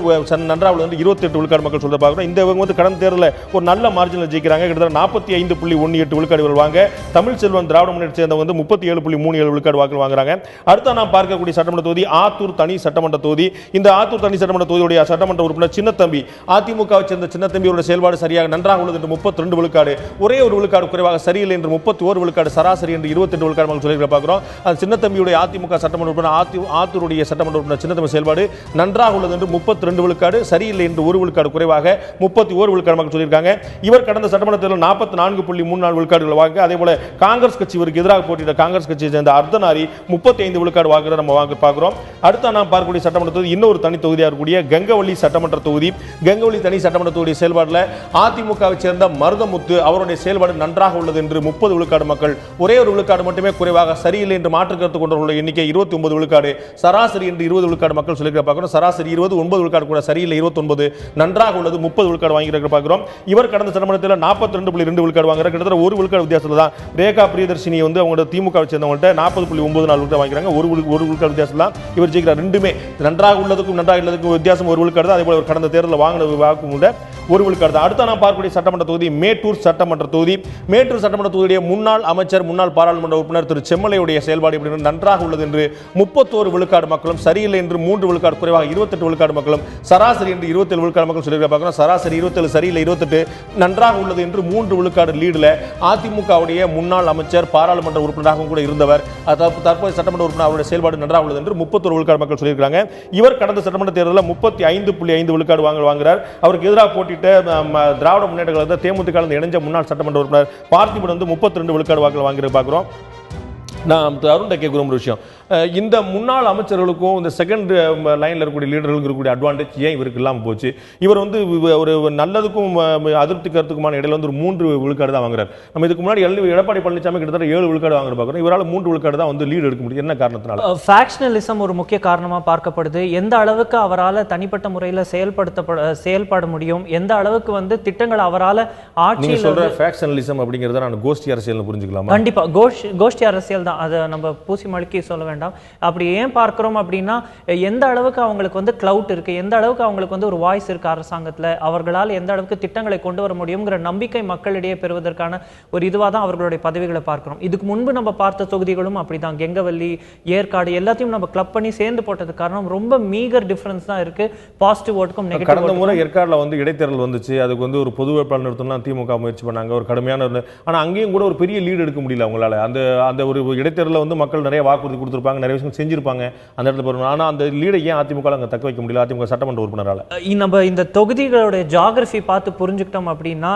நன்றாக உள்ளது என்று 28 விழுக்காடு மக்கள் சொல்ல பார்க்கிறோம். இந்த வந்து கடந்த தேர்தலில் ஒரு நல்ல மார்ஜினில் ஜெயிக்கிறாங்க. கிட்டத்தட்ட 45.18 விழுக்காடு வாங்க. தமிழ் செல்வன் திராவிட முன்னேற்ற சேர்ந்த வந்து 37.37 விழுக்காடு வாக்கு வாங்குறாங்க. அடுத்த நாம் பார்க்கக்கூடிய சட்டமன்ற தொகுதி ஆத்தூர் தனி சட்டமன்ற தொகுதி. இந்த ஆத்தூர் தனி சட்டமன்ற தொகுதியுடைய சட்டமன்ற உறுப்பினர் சின்னத்தம்பி, அதிமுகவை சேர்ந்த சின்னத்தம்பியோட செயல்பாடு சரியாக நன்றாக உள்ளது என்று 32 விழுக்காடு, ஒரே ஒரு விழுக்காடு குறைவாக சரியில்லை என்று 31 விழுக்காடு, சராசரி என்று 28 விழுக்காடு மக்கள் சொல்லி பார்க்கிறோம். அந்த சின்னத்தம்பியுடைய அதிமுக சட்டமன்ற உறுப்பினர் ஆத்தூருடைய சட்டமன்ற உறுப்பினர் சின்னத்தம்பி செயல்பாடு நன்றாக உள்ளது என்று 32 விழுக்காடு, சரியில்லை என்று 1 விழுக்காடு குறைவாக 31 விழுக்காடு மக்கள் சொல்லியிருக்காங்க. இவர் கடந்த சட்டமன்ற தேர்தலில் 44.34 விழுக்காடுகள் வாங்க. அதே போல காங்கிரஸ் கட்சி இவருக்கு எதிராக போட்டியிட்ட காங்கிரஸ் கட்சியை சேர்ந்த அர்த்தநாரி 35 விழுக்காடு வாக்குற நம்ம பார்க்கிறோம். அடுத்த நாம் பார்க்கக்கூடிய சட்டமன்ற தொகுதி இன்னொரு தனி தொகுதியாக இருக்கக்கூடிய கங்கவள்ளி சட்டமன்ற தொகுதி. கங்கவள்ளி தனி சட்டமன்ற தொகுதி செயல்பாட்டில் அதிமுகவை சேர்ந்த மருதமுத்து, அவருடைய செயல்பாடு நன்றாக உள்ளது என்று 30 விழுக்காடு மக்கள், ஒரே ஒரு விழுக்காடு மட்டுமே குறைவாக சரியில்லை என்று மாற்று கருத்து கொண்டவர்களுடைய எண்ணிக்கை 29 விழுக்காடு, சராசரி என்று 20 விழுக்காடு மக்கள் சொல்லி பார்க்கிறோம். சராசரி 20, 9 விழுக்காடு கூட, சரியில்லை 29, நன்றாக உள்ளது 30 விழுக்காடு வாங்கி பார்க்கிறோம். இவர் கடந்த சட்டமன்றத்தில் 42.2 விழுக்காடு வாங்குறார். கிட்டத்தட்ட 1 விழுக்காடு வித்தியாசத்தில் தான் ரேகா பிரியதர்ஷினி வந்து அவங்களோட திமுகவை சேர்ந்தவங்கள்ட்ட 40.94 விழுக்காடு வாங்கிக்கிறாங்க. ஒரு விழுக்காடு வித்தியாசம் தான் இவர் ஜெயிக்கிறார். ரெண்டுமே நன்றாக உள்ளதுக்கும் நன்றாக இல்லதுக்கும் வித்தியாசம் 1 விழுக்காடு தான். அதே போல கடந்த தேர்தலில் வாங்கின வாக்கு கூட 1 விழுக்காடு தான். அடுத்த நாம் பார்க்கக்கூடிய சட்டமன்ற தொகுதி மேட்டூர் சட்டமன்ற தொகுதி. மேட்டூர் சட்டமன்ற தொகுதியுடைய முன்னாள் அமைச்சர், முன்னாள் பாராளுமன்ற உறுப்பினர் திரு செம்மலையுடைய செயல்பாடு எப்படி நன்றாக உள்ளது என்று 31 விழுக்காடு மக்களும், சரியில்லை என்று 3 விழுக்காடு குறைவாக 28 விழுக்காடு மக்களும், சராசரி என்று 27 விழுக்காடு மக்கள் சொல்லி பார்க்கிறோம். சராசரி 27, சரியில்லை 28, நன்றாக உள்ளது என்று 3 விழுக்காடு லீடில் அதிமுகவுடைய முன்னாள் அமைச்சர், பாராளுமன்ற உறுப்பினராகவும் கூட இருந்தவர், தற்போது சட்டமன்ற உறுப்பினர், அவருடைய செயல்பாடு நன்றாக உள்ளது என்று 31 விழுக்காடு மக்கள் சொல்லியிருக்காங்க. இவர் கடந்த சட்டமன்ற தேர்தலில் 35.5 விழுக்காடு வாங்குகிறார். அவருக்கு எதிராக போட்டியிட்ட திராவிட முன்னேற்ற கழகத்தை தேமுதிக இணைஞ்ச முன்னாள் சட்டமன்ற உறுப்பினர் பார்த்திபன் வந்து 32 விழுக்காடு வாக்குகள் வாங்கி பார்க்கிறோம். நான் அருண்ட கேட்குற ஒரு விஷயம், இந்த முன்னாள் அமைச்சர்களுக்கும் இந்த செகண்ட் லைனில் இருக்கக்கூடிய லீடர்களுக்கு இருக்கக்கூடிய அட்வான்டேஜ் ஏன் இவருக்கு இல்லாமல் போச்சு? இவர் வந்து ஒரு நல்லதுக்கும் அதிருப்தி கருத்துக்குமான இடையில வந்து ஒரு 3 விழுக்காடு தான் வாங்குறாரு. நம்ம இதுக்கு முன்னாடி எடப்பாடி பழனிசாமி கிட்டத்தட்ட 7 விழுக்காடு வாங்குற பார்க்குறோம். இவரால் 3 விழுக்காடு தான் வந்து லீடு எடுக்க முடியும். என்ன காரணத்தினால? ஃபேக்ஷனலிசம் ஒரு முக்கிய காரணமாக பார்க்கப்படுது. எந்த அளவுக்கு அவரால் தனிப்பட்ட முறையில் செயல்பட முடியும், எந்த அளவுக்கு வந்து திட்டங்கள் அவரால் ஆட்சியில் சொல்ற ஃபேக்ஷனலிசம் அப்படிங்கிறத நான் கோஷ்டி அரசியல் புரிஞ்சுக்கலாமா? கண்டிப்பா கோஷ்டி அரசியல் தான். அதை நம்ம பூசி மழுக்கி சொல்ல வேண்டாம். அப்படி ஏன் பார்க்கிறோம் அப்படின்னா, எந்த அளவுக்கு அவங்களுக்கு வந்து கிளவுட் இருக்கு, எந்த அளவுக்கு அவங்களுக்கு வந்து ஒரு வாய்ஸ் இருக்கு அரசாங்கத்தில், அவர்களால் எந்த அளவுக்கு திட்டங்களை கொண்டு வர முடியுங்கிற நம்பிக்கை மக்களிடையே பெறுவதற்கான ஒரு இதுவாக தான் அவர்களுடைய பதவிகளை பார்க்கிறோம். இதுக்கு முன்பு நம்ம பார்த்த தொகுதிகளும் அப்படிதான். கெங்கவல்லி, ஏற்காடு எல்லாத்தையும் நம்ம கிளப் பண்ணி சேர்ந்து போட்டதுக்கு காரணம் ரொம்ப மீகர் டிஃபரன்ஸ் தான் இருக்கு பாசிட்டிவ் ஓட்டுக்கும் நெகட்டிவ். கடந்த முறை ஏற்காடுல வந்து இடைத்தேர்தல் வந்துச்சு, அதுக்கு வந்து ஒரு பொது வேட்பாளர் நிறுத்தம்லாம் திமுக முயற்சி பண்ணாங்க, ஒரு கடுமையான. ஆனா அங்கேயும் கூட ஒரு பெரிய லீடு எடுக்க முடியல அவங்களால. அந்த ஒரு இடைத்தேர்தலில் வந்து மக்கள் நிறைய வாக்குறுதி கொடுத்துருப்பாங்க, நிறைய விஷயம் செஞ்சிருப்பாங்க அந்த இடத்துல போறோம். ஆனா அந்த லீடை ஏன் அதிமுக அங்க தக்க வைக்க முடியல அதிமுக சட்டமன்ற உறுப்பினரால? நம்ம இந்த தொகுதிகளுடைய ஜியாகிரபி பார்த்து புரிஞ்சுக்கிட்டோம் அப்படின்னா,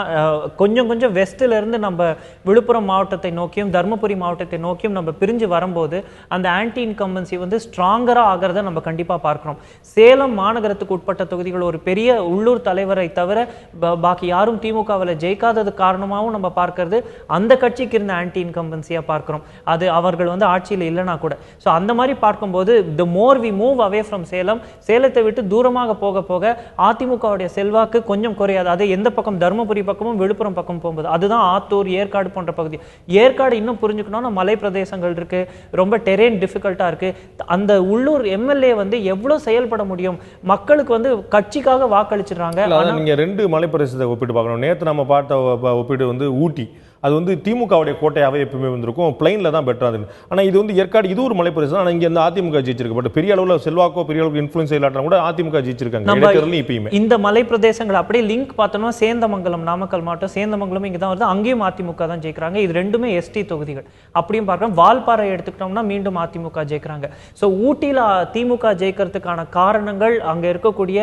கொஞ்சம் வெஸ்ட்ல இருந்து நம்ம விழுப்புரம் மாவட்டத்தை நோக்கியும் தருமபுரி மாவட்டத்தை நோக்கியும் நம்ம பிரிஞ்சு வரும்போது அந்த ஆன்டி இன்கம்பன்சி வந்து ஸ்ட்ராங்கரா ஆகிறத நம்ம கண்டிப்பா பார்க்கிறோம். சேலம் மாநகரத்துக்கு உட்பட்ட தொகுதிகள் ஒரு பெரிய உள்ளூர் தலைவரை தவிர பாக்கி யாரும் திமுகவில் ஜெயிக்காதது காரணமாகவும் நம்ம பார்க்கிறது அந்த கட்சிக்கு இருந்த ஆன்டி இன்கம்பன்சியா பார்க்கிறோம். அது அவர்கள் வந்து ஆட்சியில் இல்லைனா கூட. ஸோ அந்த மாதிரி பார்க்கும்போது the more we move away from சேலத்தை விட்டு தூரமாக போக போக அதிமுகவுடைய செல்வாக்கு கொஞ்சம் குறையாது. அது எந்த பக்கம் தருமபுரி பக்கமும் விழுப்புரம் பக்கம் போகும்போது அதுதான் ஆத்தூர், ஏற்காடு போன்ற பகுதி. ஏற்காடு இன்னும் புரிஞ்சுக்கணும்னா மலை பிரதேசங்கள் இருக்கு, ரொம்ப டெரெயின் டிஃபிகல்ட்டா இருக்கு. அந்த உள்ளூர் எம்எல்ஏ வந்து எவ்வளவு செயல்பட முடியும்? மக்களுக்கு வந்து கட்சிக்காக வாக்களிச்சிடுறாங்க. நீங்க 2 மலை பிரதேசத்தை ஒப்பிட்டு பார்க்கணும். நேற்று நம்ம பார்த்த ஒப்பிட்டு வந்து ஊட்டி, அது வந்து திமுகவுடைய கோட்டையாகவே எப்பவுமே வந்திருக்கும், பிளைனில் தான் பெட்டராக இருந்தது. ஆனால் இது வந்து ஏற்காடு, இது ஒரு மலைப்பிரதேசம். ஆனால் இங்கே இந்த அதிமுக ஜெயிச்சிருக்கு. பட் பெரிய அளவில் செல்வாக்கோ பெரிய அளவுக்கு இன்ஃப்ளூயன்ஸ் இல்லாட்டா கூட அதிமுக ஜெயிச்சிருக்காங்க இப்பயுமே. இந்த மலை பிரதேசங்கள் அப்படியே லிங்க் பார்த்தோம்னா சேந்தமங்கலம், நாமக்கல் மாவட்டம் சேந்தமங்கலம் இங்கே தான் வருது, அங்கேயும் அதிமுக தான் ஜெயிக்கிறாங்க. இது ரெண்டுமே எஸ்டி தொகுதிகள். அப்படியும் பார்க்கலாம். வால்பாறை எடுத்துக்கிட்டோம்னா மீண்டும் அதிமுக ஜெயிக்கிறாங்க. ஸோ ஊட்டியில் திமுக ஜெயிக்கிறதுக்கான காரணங்கள் அங்கே இருக்கக்கூடிய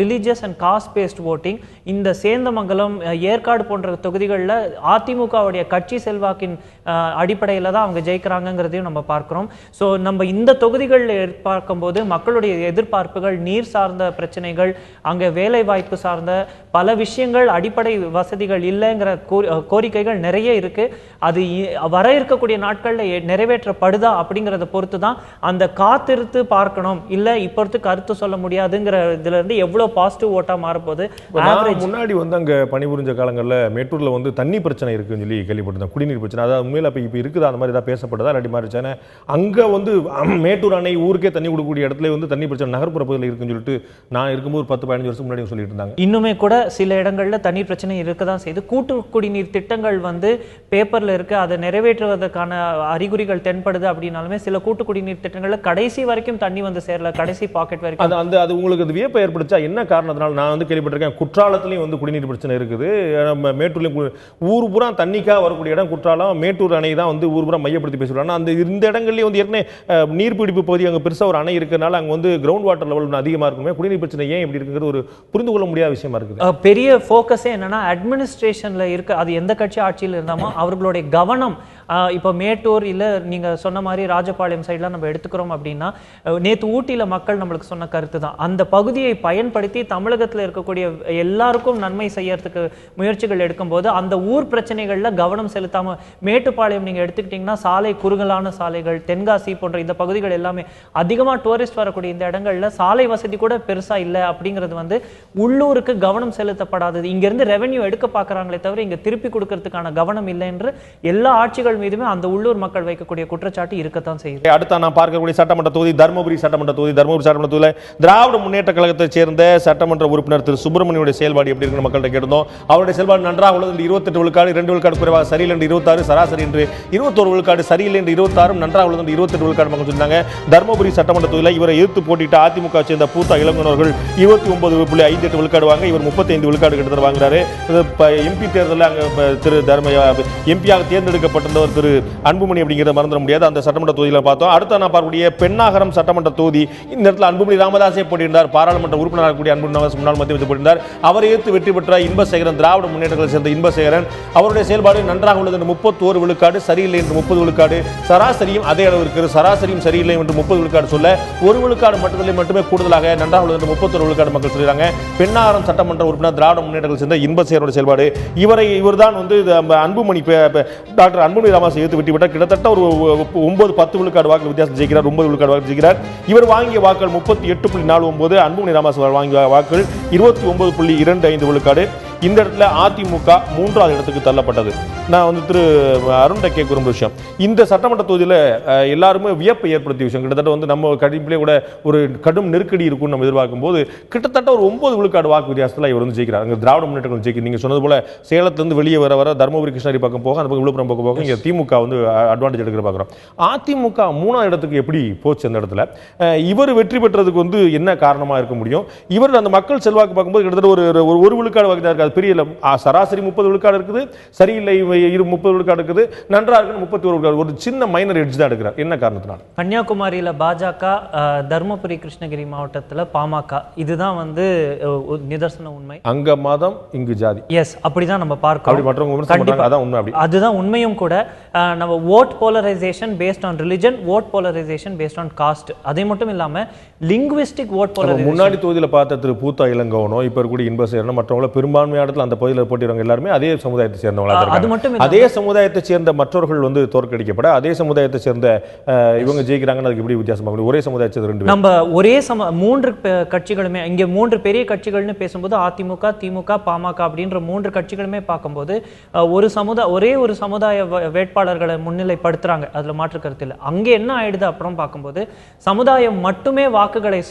religious and cost paste voting. இந்த சேந்தமங்கலம், ஏற்காடு போன்ற தொகுதிகளில் அதிமுகவுடைய கட்சி செல்வாக்கின் அடிப்படையில் தான் அவங்க ஜெயிக்கிறாங்கிறதையும் நம்ம பார்க்கிறோம். ஸோ நம்ம இந்த தொகுதிகளில் பார்க்கும்போது மக்களுடைய எதிர்பார்ப்புகள், நீர் சார்ந்த பிரச்சனைகள், அங்கே வேலை வாய்ப்பு சார்ந்த பல விஷயங்கள், அடிப்படை வசதிகள் இல்லைங்கிற கோரிக்கைகள் நிறைய இருக்கு. அது வர இருக்கக்கூடிய நாட்களில் நிறைவேற்றப்படுதா அப்படிங்கிறத பொறுத்து தான் அந்த காத்திருத்து பார்க்கணும். இல்லை இப்பொறுத்து கருத்து சொல்ல முடியாதுங்கிற இதுல இருந்து எவ்வளவு பாசிட்டிவ் ஓட்டா மாறப்போகுது. முன்னாடி வந்து அங்கே பணிபுரிஞ்ச காலங்களில் மேட்டூரில் வந்து தண்ணி பிரச்சனை இருக்குன்னு சொல்லி கேள்விப்பட்டிருந்தேன். குடிநீர் பிரச்சனை, அதாவது உண்மையில் இப்போ இருக்குதா அந்த மாதிரி ஏதாவது பேசப்பட்டதா? இல்லாட்டி மாதிரி பிரச்சனை அங்கே வந்து மேட்டூர் அணை ஊருக்கே தண்ணி கொடுக்கக்கூடிய இடத்துல வந்து தண்ணி பிரச்சனை நகர்ப்புற பகுதியில் இருக்குன்னு சொல்லிட்டு நான் இருக்கும்போது 10-15 வருஷம் முன்னாடி சொல்லிட்டு இருந்தாங்க. இன்னுமே கூட சில இடங்களில் தண்ணீர் பிரச்சனை இருக்க தான் செய்யுது. கூட்டு குடிநீர் திட்டங்கள் வந்து பேப்பரில் இருக்கு, அதை நிறைவேற்றுவதற்கான அறிகுறிகள் தென்படுது. அப்படின்னாலுமே சில கூட்டு குடிநீர் திட்டங்களில் கடைசி வரைக்கும் தண்ணி வந்து சேரல, கடைசி பாக்கெட் வரைக்கும். அது உங்களுக்கு அது வியப்பை ஏற்படுத்தா? என்ன காரணத்தினால? நான் வந்து கேள்விப்பட்டிருக்கேன் குற்றாலத்திலையும் வந்து குடிநீர் பிரச்சனை இருக்குது, மேட்டூர்லையும். ஊர் பூரா தண்ணிக்காக வரக்கூடிய இடம் குற்றாலம், மேட்டூர் அணை தான் வந்து ஊர் பூரா மையப்படுத்தி பேசுகிறாங்க. அந்த இந்த இடங்கள்லேயும் வந்து ஏற்கனவே நீர்பிடிப்பு பகுதி அங்கே பெருசாக ஒரு அணை இருக்கிறனால அங்கே வந்து கிரவுண்ட் வாட்டர் லெவல் அதிகமாக இருக்குமே. குடிநீர் பிரச்சனை ஏன் இப்படி இருக்குங்கிறது ஒரு புரிந்து கொள்ள முடியாத விஷயமா இருக்குது. பெரிய ஃபோக்கஸே என்னன்னா அட்மினிஸ்ட்ரேஷன்ல இருக்க, அது எந்த கட்சி ஆட்சியில் இருந்தாமோ அவர்களுடைய கவனம். இப்போ மேட்டூர் இல்லை நீங்கள் சொன்ன மாதிரி ராஜபாளையம் சைட்லாம் நம்ம எடுத்துக்கிறோம் அப்படின்னா, நேற்று ஊட்டியில் மக்கள் நம்மளுக்கு சொன்ன கருத்து தான், அந்த பகுதியை பயன்படுத்தி தமிழகத்தில் இருக்கக்கூடிய எல்லாருக்கும் நன்மை செய்யறதுக்கு முயற்சிகள் எடுக்கும்போது அந்த ஊர் பிரச்சனைகளில் கவனம் செலுத்தாமல், மேட்டுப்பாளையம் நீங்கள் எடுத்துக்கிட்டிங்கன்னா சாலை, குறுகலான சாலைகள், தென்காசி போன்ற இந்த பகுதிகள் எல்லாமே அதிகமாக டூரிஸ்ட் வரக்கூடிய இந்த இடங்களில் சாலை வசதி கூட பெருசாக இல்லை. அப்படிங்கிறது வந்து உள்ளூருக்கு கவனம் செலுத்தப்படாதது. இங்கேருந்து ரெவென்யூ எடுக்க பார்க்குறாங்களே தவிர இங்கே திருப்பி கொடுக்கறதுக்கான கவனம் இல்லை என்று எல்லா ஆட்சிகள் மீதுமே அந்த உள்ளூர் மக்கள் வைக்கக்கூடிய குற்றச்சாட்டு இருக்கத்தான் செய்யுது. அடுத்த நான் பார்க்கக்கூடிய சட்டமன்ற தொகுதி தருமபுரி சட்டமன்ற தொகுதி. தருமபுரி சட்டமன்ற தொகுதியில் திராவிட முன்னேற்ற கழகத்தை சேர்ந்த சட்டமன்ற உறுப்பினர் திரு சுப்பிரமணியனுடைய செயல்பாடு எப்படி இருக்கு மக்கள்கிட்ட கேட்டிருந்தோம். அவருடைய செயல்பாடு நன்றாக உள்ளது. 28 விழுக்காடு, 2 விழுக்காடு குறைவாக சரியில்லை என்று 26, சராசரி என்று 21 விழுக்காடு, சரியில்லை என்று 26, நன்றாக உள்ளது என்று 28 விழுக்காடு மக்கள் சொன்னாங்க. தருமபுரி சட்டமன்ற தொகுதியில் இவரை எதிர்த்து போட்டிட்ட அதிமுக சேர்ந்த பூத்த இளங்கனவர்கள் 29.58 விழுக்காடு வாங்க, இவர் 35 விழுக்காடு கிட்ட வாங்குறாரு. எம்பி தேர்தலில் அங்கே திரு எம்பியாக தேர்ந்தெடுக்கப்பட்டிருந்த சேர்ந்தவர் திரு அன்புமணி அப்படிங்கிறத மறந்துட முடியாது. அந்த சட்டமன்ற தொகுதியில் பார்த்தோம். அடுத்த நான் பார்க்கக்கூடிய பெண்ணாகரம் சட்டமன்ற தொகுதி, இந்த இடத்துல அன்புமணி ராமதாஸே போட்டியிருந்தார். பாராளுமன்ற உறுப்பினராக கூடிய அன்புமணி ராமதாஸ் முன்னாள் மத்திய அமைச்சர் போட்டியிருந்தார். அவரை ஏற்று வெற்றி பெற்ற இன்பசேகரன், திராவிட முன்னேற்றங்களை சேர்ந்த இன்பசேகரன், அவருடைய செயல்பாடு நன்றாக உள்ளது என்று 31 விழுக்காடு, சரியில்லை என்று 30 விழுக்காடு, சராசரியும் அதே அளவு இருக்கிறது, சராசரியும் சரியில்லை என்று 30 விழுக்காடு சொல்ல 1 விழுக்காடு மட்டுமே கூடுதலாக நன்றாக உள்ளது என்று 31 விழுக்காடு மக்கள் சொல்றாங்க. பெண்ணாகரம் சட்டமன்ற உறுப்பினர், திராவிட முன்னேற்றங்களை சேர்ந்த இன்பசேகரோட செயல்பாடு, இவர்தான் வந்து அன்புமணி டாக்டர் அன்புமணி ராமதாஸ் ஏற்று வெற்றி பெற்றார். கிட்டத்தட்ட ஒரு 9-10 விழுக்காடு வாக்கு வித்தியாசம் ஜெயிக்கிறார். 9 விழுக்காடு வாக்கு ஜெயிக்கிறார். இவர் வாங்கிய வாக்குகள் 38.49, அன்புமணி ராமதாஸ் வாங்கிய வாக்குகள் 29.25 விழுக்காடு. இந்த இடத்துல அதிமுக 3வது இடத்துக்கு தள்ளப்பட்டது. நான் வந்து திரு அருண்ட கேட்க விரும்பும் விஷயம், இந்த சட்டமன்ற தொகுதியில் எல்லாருமே வியப்பை ஏற்படுத்திய விஷயம். கிட்டத்தட்ட வந்து நம்ம கடிப்பிலே கூட ஒரு கடும் நெருக்கடி இருக்கும்னு நம்ம எதிர்பார்க்கும் போது கிட்டத்தட்ட ஒரு 9 விழுக்காடு வாக்கு வித்தியாசத்தில் இவர் வந்து ஜெயிக்கிறார். அங்கே திராவிட முன்னேற்றம் ஜெயிக்க, நீங்க சொன்னது போல சேலத்திலிருந்து வெளியே வர தருமபுரி கிருஷ்ணகிரி பக்கம் போக, அந்த பக்கம் விழுப்புரம் பக்கம் போக இங்கே திமுக வந்து அட்வான்டேஜ் எடுக்கிற பார்க்குறோம். அதிமுக 3வது இடத்துக்கு எப்படி போச்சு? அந்த இடத்துல இவர் வெற்றி பெற்றதுக்கு வந்து என்ன காரணமாக இருக்க முடியும்? இவர் அந்த மக்கள் செல்வாக்கு பார்க்கும்போது கிட்டத்தட்ட ஒரு விழுக்காடு வாக்கு தான் இருக்காது. பெரிய சராசரி 30 விழுக்காடு இருக்குது, சரியில்லை 30 விழுக்காடு இருக்குது, நன்றா இருக்கு 31 விழுக்காடு. ஒரு சின்ன மைனர் எட்ஜ் தான் எடுக்கிறார். என்ன காரணத்தினால? கன்னியாகுமரியில பாஜக, தர்மபுரி கிருஷ்ணகிரி மாவட்டத்தில் பாமக, இதுதான் வந்து நிதர்சன உண்மை. அங்க மதம் இங்கு ஜாதி. எஸ், அப்படிதான் நம்ம பார்க்கிறோம். அதுதான் உண்மையும் கூட. நம்ம vote polarization based on religion, vote polarization based on caste, அதை மட்டும் இல்லாம லிங்குவிஸ்டிக் ஓட் போலரைசேஷன். முன்னாடி தொகுதியில் பார்த்த திரு பூத்தா இளங்கோவனோ, இப்ப இருக்கக்கூடிய இன்பசேகரன், மற்றவங்கள பெரும்பான்மையான இடத்துல அந்த பகுதியில் போட்டிறவங்க எல்லாருமே அதே சமுதாயத்தை சேர்ந்தவங்க. அதே சமுதாயத்தை சேர்ந்த மற்றவர்கள் வந்து தோற்கடிக்கப்பட, அதே சமுதாயத்தை சேர்ந்த இவங்க ஜெயிக்கிறாங்கன்னு அதுக்கு எப்படி வித்தியாசம்? ஒரே சமுதாயத்தை சேர்ந்த நம்ம ஒரே 3 கட்சிகளுமே, இங்க 3 பெரிய கட்சிகள்னு பேசும்போது அதிமுக, திமுக, பாமக அப்படின்ற 3 கட்சிகளுமே பார்க்கும்போது ஒரே ஒரு சமுதாய வேட்பாளர்களை முன்னிலைப்படுத்துறாங்க. அதுல மாற்று கருத்து இல்லை. அங்க என்ன ஆயிடுது அப்புறம் பார்க்கும்போது சமுதாயம் மட்டுமே வாக்குகளை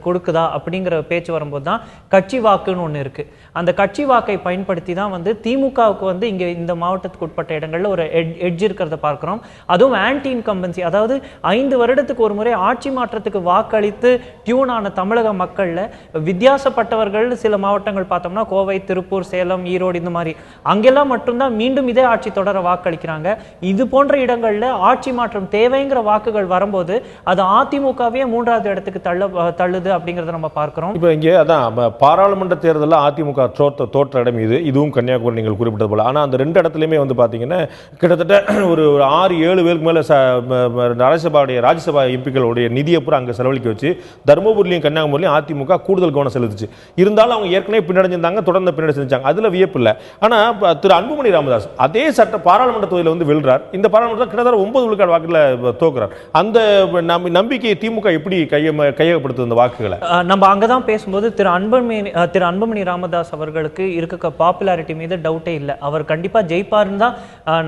கொடுக்குதா அப்படிங்கிற பேச்சு வரும்போது தான் கட்சி வாக்குன்னு ஒண்ணு இருக்கு. அந்த கட்சி வாக்கை பயன்படுத்தி தான் வந்து திமுகவுக்கு வந்து இங்க இந்த மாவட்டத்துக்கு உட்பட்ட இடங்கள்ல ஒரு எட்ஜ் இருக்கிறத பார்க்கிறோம். அதுவும் ஆன்டி இன்கம்பன்சி, அதாவது 5 வருடத்துக்கு ஒரு முறை ஆட்சி மாற்றத்துக்கு வாக்களித்து டியூன் ஆன தமிழக மக்கள்ல வித்தியாசப்பட்டவர்கள் சில மாவட்டங்கள் பார்த்தோம்னா கோவை, திருப்பூர், சேலம், ஈரோடு, இந்த மாதிரி அங்கெல்லாம் மட்டும்தான் மீண்டும் இதே ஆட்சி தொடர வாக்களிக்கிறாங்க. இது போன்ற இடங்கள்ல ஆட்சி மாற்றம் தேவைங்கிற வாக்குகள் வரும்போது அது அதிமுகவே 3வது இடத்துக்கு தள்ளுது அப்படிங்கறத நம்ம பார்க்கிறோம். இப்போ இங்கே அதான் பாராளுமன்ற தேர்தலில் அதிமுக தோற்ற இடம் இதுவும் கன்னியாகுமரி நீங்கள் குறிப்பிட்டது போல. ஆனால் அந்த 2 இடத்துலையுமே வந்து பார்த்தீங்கன்னா கிட்டத்தட்ட ஒரு 6-7 பேருக்கு மேலே ராஜ்யசபா எம்பிக்களுடைய நிதியை பூரா அங்கே செலவழிக்க வச்சு தருமபுரியிலையும் கன்னியாகுமரியிலையும் அதிமுக கூடுதல் கவனம் செலுத்துச்சு. இருந்தாலும் அவங்க ஏற்கனவே பின்னடைஞ்சிருந்தாங்க, தொடர்ந்து பின்னடை செஞ்சாங்க. அதில் வியப்பு இல்லை. ஆனால் திரு அன்புமணி ராமதாஸ் அதே பாராளுமன்ற தொகுதியில் வந்து வெல்றார். இந்த பாராளுமன்றத்தில் கிட்டத்தட்ட 9 விழுக்காடு வாக்குல தோக்குறார். அந்த நம்பிக்கையை திமுக எப்படி கையகப்படுத்துது அந்த வாக்குகளை? நம்ம அங்கதான் பேசும்போது திரு அன்புமணி ராமதாஸ் அவர்களுக்கு இருக்க பாப்புலாரிட்டி மீது டவுட்டே இல்லை. அவர் கண்டிப்பா ஜெயிப்பாருன்னு தான்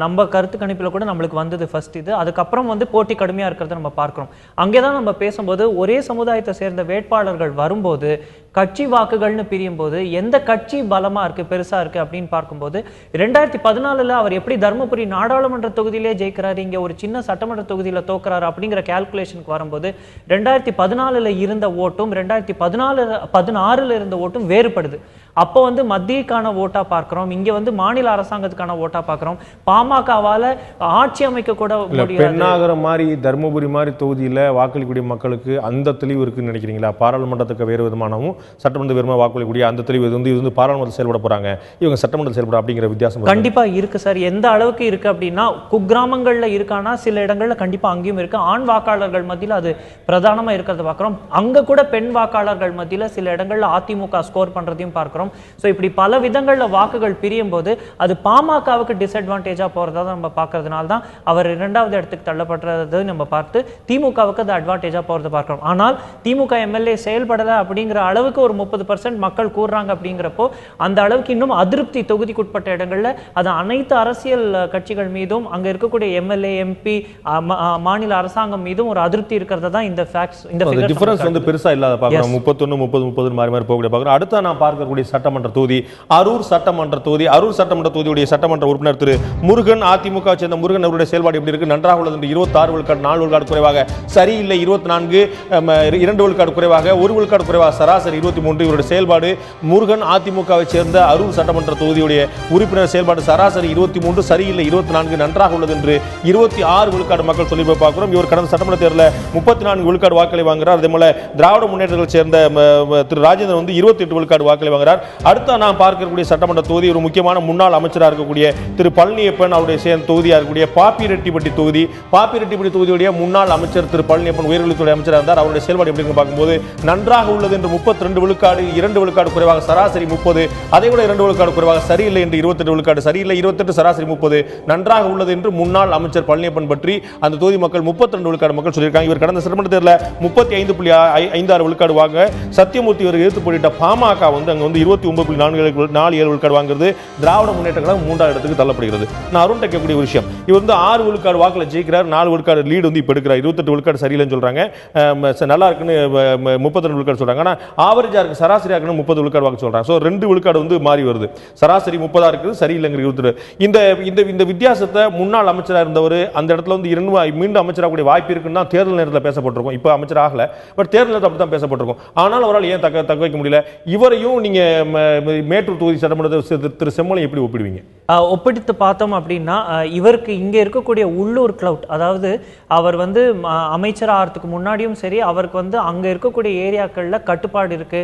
நம்ம கருத்து கணிப்பில் கூட நம்மளுக்கு வந்தது ஃபர்ஸ்ட் இது. அதுக்கப்புறம் வந்து போட்டி கடுமையா இருக்கிறத நம்ம பார்க்கிறோம். அங்கேதான் நம்ம பேசும்போது ஒரே சமுதாயத்தை சேர்ந்த வேட்பாளர்கள் வரும்போது கட்சி வாக்குகள்னு பிரியும் போது எந்த கட்சி பலமா இருக்கு, பெருசா இருக்கு அப்படின்னு பார்க்கும்போது 2014 அவர் எப்படி தர்மபுரி நாடாளுமன்ற தொகுதியிலே ஜெயிக்கிறாரு, இங்க ஒரு சின்ன சட்டமன்ற தொகுதியில தோக்குறாரு அப்படிங்கிற கால்குலேஷனுக்கு வரும்போது 2014 இருந்த ஓட்டும் 2016 இருந்த ஓட்டும் வேறுபடுது. அப்போ வந்து மத்தியக்கான ஓட்டா பார்க்கிறோம், இங்க வந்து மாநில அரசாங்கத்துக்கான ஓட்டா பார்க்கிறோம். பாமகவால ஆட்சி அமைக்க கூட முடியாது. பெண்ணாகரம் மாதிரி தர்மபுரி மாதிரி தொகுதியில வாக்களிக்கூடிய மக்களுக்கு அந்த தெளிவு இருக்குன்னு நினைக்கிறீங்களா? பாராளுமன்றத்துக்கு வேறு விதமானவும் சட்டமன்ற வேறுமா வாக்களிக்கூடிய அந்த தெளிவு இது பாராளுமன்றத்தில் செயல்பட போறாங்க, இவங்க சட்டமன்றத்தில் செயல்பட அப்படிங்கிற வித்தியாசம் கண்டிப்பா இருக்கு சார். எந்த அளவுக்கு இருக்கு அப்படின்னா குக்கிராமங்கள்ல இருக்கானா சில இடங்கள்ல கண்டிப்பா அங்கேயும் இருக்கு. ஆண் வாக்காளர்கள் மத்தியில் அது பிரதானமா இருக்கிறத பார்க்கிறோம். அங்க கூட பெண் வாக்காளர்கள் மத்தியில் சில இடங்கள்ல அதிமுக ஸ்கோர் பண்றதையும் பார்க்கிறோம். சோ இப்படி பல விதங்கள்ல வாக்குகள் பிரியும் போது அது பாமகவுக்கு டிஸ்அட்வான்டேஜா போறதா நம்ம பார்க்கறதுனால தான் அவர் 2வது இடத்துக்கு தள்ளப்படுறது நம்ம பார்த்து திமுகவுக்கு அது அட்வான்டேஜா போறதை பார்க்கிறோம். ஆனால் திமுக எம்எல்ஏ செயல்படல அப்படிங்கிற அளவுக்கு ஒரு 30% மக்கள் கூறுறாங்க. அப்படிங்கிறப்போ அந்த அளவுக்கு இன்னும் அதிருப்தி தொகுதிக்குட்பட்ட இடங்கள்ல அது அனைத்து அரசியல் கட்சிகள் மீதும் அங்க இருக்கக்கூடிய எம்எல்ஏ, எம்பி, மாநில அரசாங்கம் மீதும் ஒரு அதிருப்தி இருக்கிறது தான் இந்த ஃபேக்ட்ஸ். இந்த டிஃபரன்ஸ் வந்து பெருசா இல்லாத பார்க்கிறோம். 31 30 30 மாறி மாறி போகக்கூடிய பார்க்கிறோம். அடுத்து நான் பார்க்கக்கூடிய சட்டமன்ற தொகுதி அரூர் சட்டமன்ற தொகுதி. அரூர் சட்டமன்ற தொகுதியுடைய சட்டமன்ற உறுப்பினர் திரு முருகன், அதிமுக சேர்ந்த முருகன் அவருடைய செயல்பாடு எப்படி இருக்கு? நன்றாக உள்ளது என்று 26 விழுக்காடு, 4 விழுக்காடு குறைவாக, சரியில்லை 24, 2 விழுக்காடு குறைவாக, 1 விழுக்காடு குறைவாக, சராசரி 23. இவருடைய செயல்பாடு முருகன் அதிமுகவை சேர்ந்த அரூர் சட்டமன்ற தொகுதியுடைய உறுப்பினர் செயல்பாடு சராசரி 23, சரியில்லை 24, நன்றாக உள்ளது என்று 26 விழுக்காடு மக்கள் சொல்லி பார்க்கிறோம். இவர் கடந்த சட்டமன்ற தேர்தலில் 34 விழுக்காடு வாக்களை வாங்குகிறார். அதே போல திராவிட முன்னேற்றத்தை சேர்ந்த திரு ராஜேந்திரன் வந்து 28 விழுக்காடு வாக்களை வாங்குகிறார். அடுத்த நாம் பார்க்கக்கூடிய சட்டமன்ற தொகுதி ஒரு முக்கியமான முன்னாள் அமைச்சராக இருக்கக்கூடிய திரு பழனியப்பன் அவருடைய சேர்ந்த தொகுதியாக இருக்கக்கூடிய பாப்பிரெட்டிப்பட்டி தொகுதி. பாப்பிரெட்டிப்பட்டி தொகுதியுடைய முன்னாள் அமைச்சர் திரு பழனியப்பன் உயர்கல்வித்துறை அமைச்சராக இருந்தார். அவருடைய செயல்பாடு எப்படி பார்க்கும்போது நன்றாக உள்ளது என்று 32 விழுக்காடு, 2 விழுக்காடு குறைவாக, சராசரி 30, அதை விட 2 விழுக்காடு குறைவாக, சரியில்லை என்று 28 விழுக்காடு, சரியில்லை 28, சராசரி 30, நன்றாக உள்ளது என்று முன்னாள் அமைச்சர் பழனியப்பன் பற்றி அந்த தொகுதி மக்கள் 32 விழுக்காடு மக்கள் சொல்லியிருக்காங்க. இவர் கடந்த சட்டமன்ற தேர்தலில் 35.56 விழுக்காடு வாங்க, சத்தியமூர்த்தி இவர் எதிர்த்து போட்டிட்ட பாமக வந்து அங்க வந்து 29.47 விழுக்காடு வாங்குறது. திராவிட முன்னேற்ற கழகம் 3ஆவது இடத்துக்கு தள்ளப்படுகிறது. நான் அருண் கேட்கக்கூடிய ஒரு விஷயம், இவர் வந்து 6 விழுக்காடு வாக்குல ஜெயிக்கிறார், 4 விழுக்காடு லீடு வந்து இப்ப எடுக்கிறார். 28 விழுக்காடு சரியில்லைன்னு சொல்றாங்க, நல்லா இருக்குன்னு 32 விழுக்காடு சொல்றாங்க. ஆனா ஆவரேஜா இருக்கு, சராசரியா இருக்குன்னு 30 விழுக்காடு வாக்கு சொல்றாங்க. சோ 2 விழுக்காடு வந்து மாறி வருது. சராசரி 30 இருக்குது, சரியில்லைங்கிற 22. இந்த வித்தியாசத்தை முன்னாள் அமைச்சராக இருந்தவர் அந்த இடத்துல வந்து மீண்டும் அமைச்சராகக்கூடிய வாய்ப்பு இருக்குன்னு தான் தேர்தல் நேரத்தில் பேசப்பட்டிருக்கும். இப்போ அமைச்சர் ஆகல, பட் தேர்தல் நேரத்தில் அப்படி தான் பேசப்பட்டிருக்கும். ஆனால் அவரால் ஏன் தக்க வைக்க முடியல? இவரையும் நீங்க மேட்டூர் தொகுதி சட்டமன்ற திரு செம்மலை எப்படி ஒப்பிடுவீங்க? ஒப்பிட்டு பார்த்தோம் அப்படின்னா இவருக்கு இங்கே இருக்கக்கூடிய உள்ளூர் கிளவுட், அதாவது அவர் வந்து அமைச்சர் ஆகிறதுக்கு முன்னாடியும் சரி, அவருக்கு வந்து அங்கே இருக்கக்கூடிய ஏரியாக்களில் கட்டுப்பாடு இருக்கு,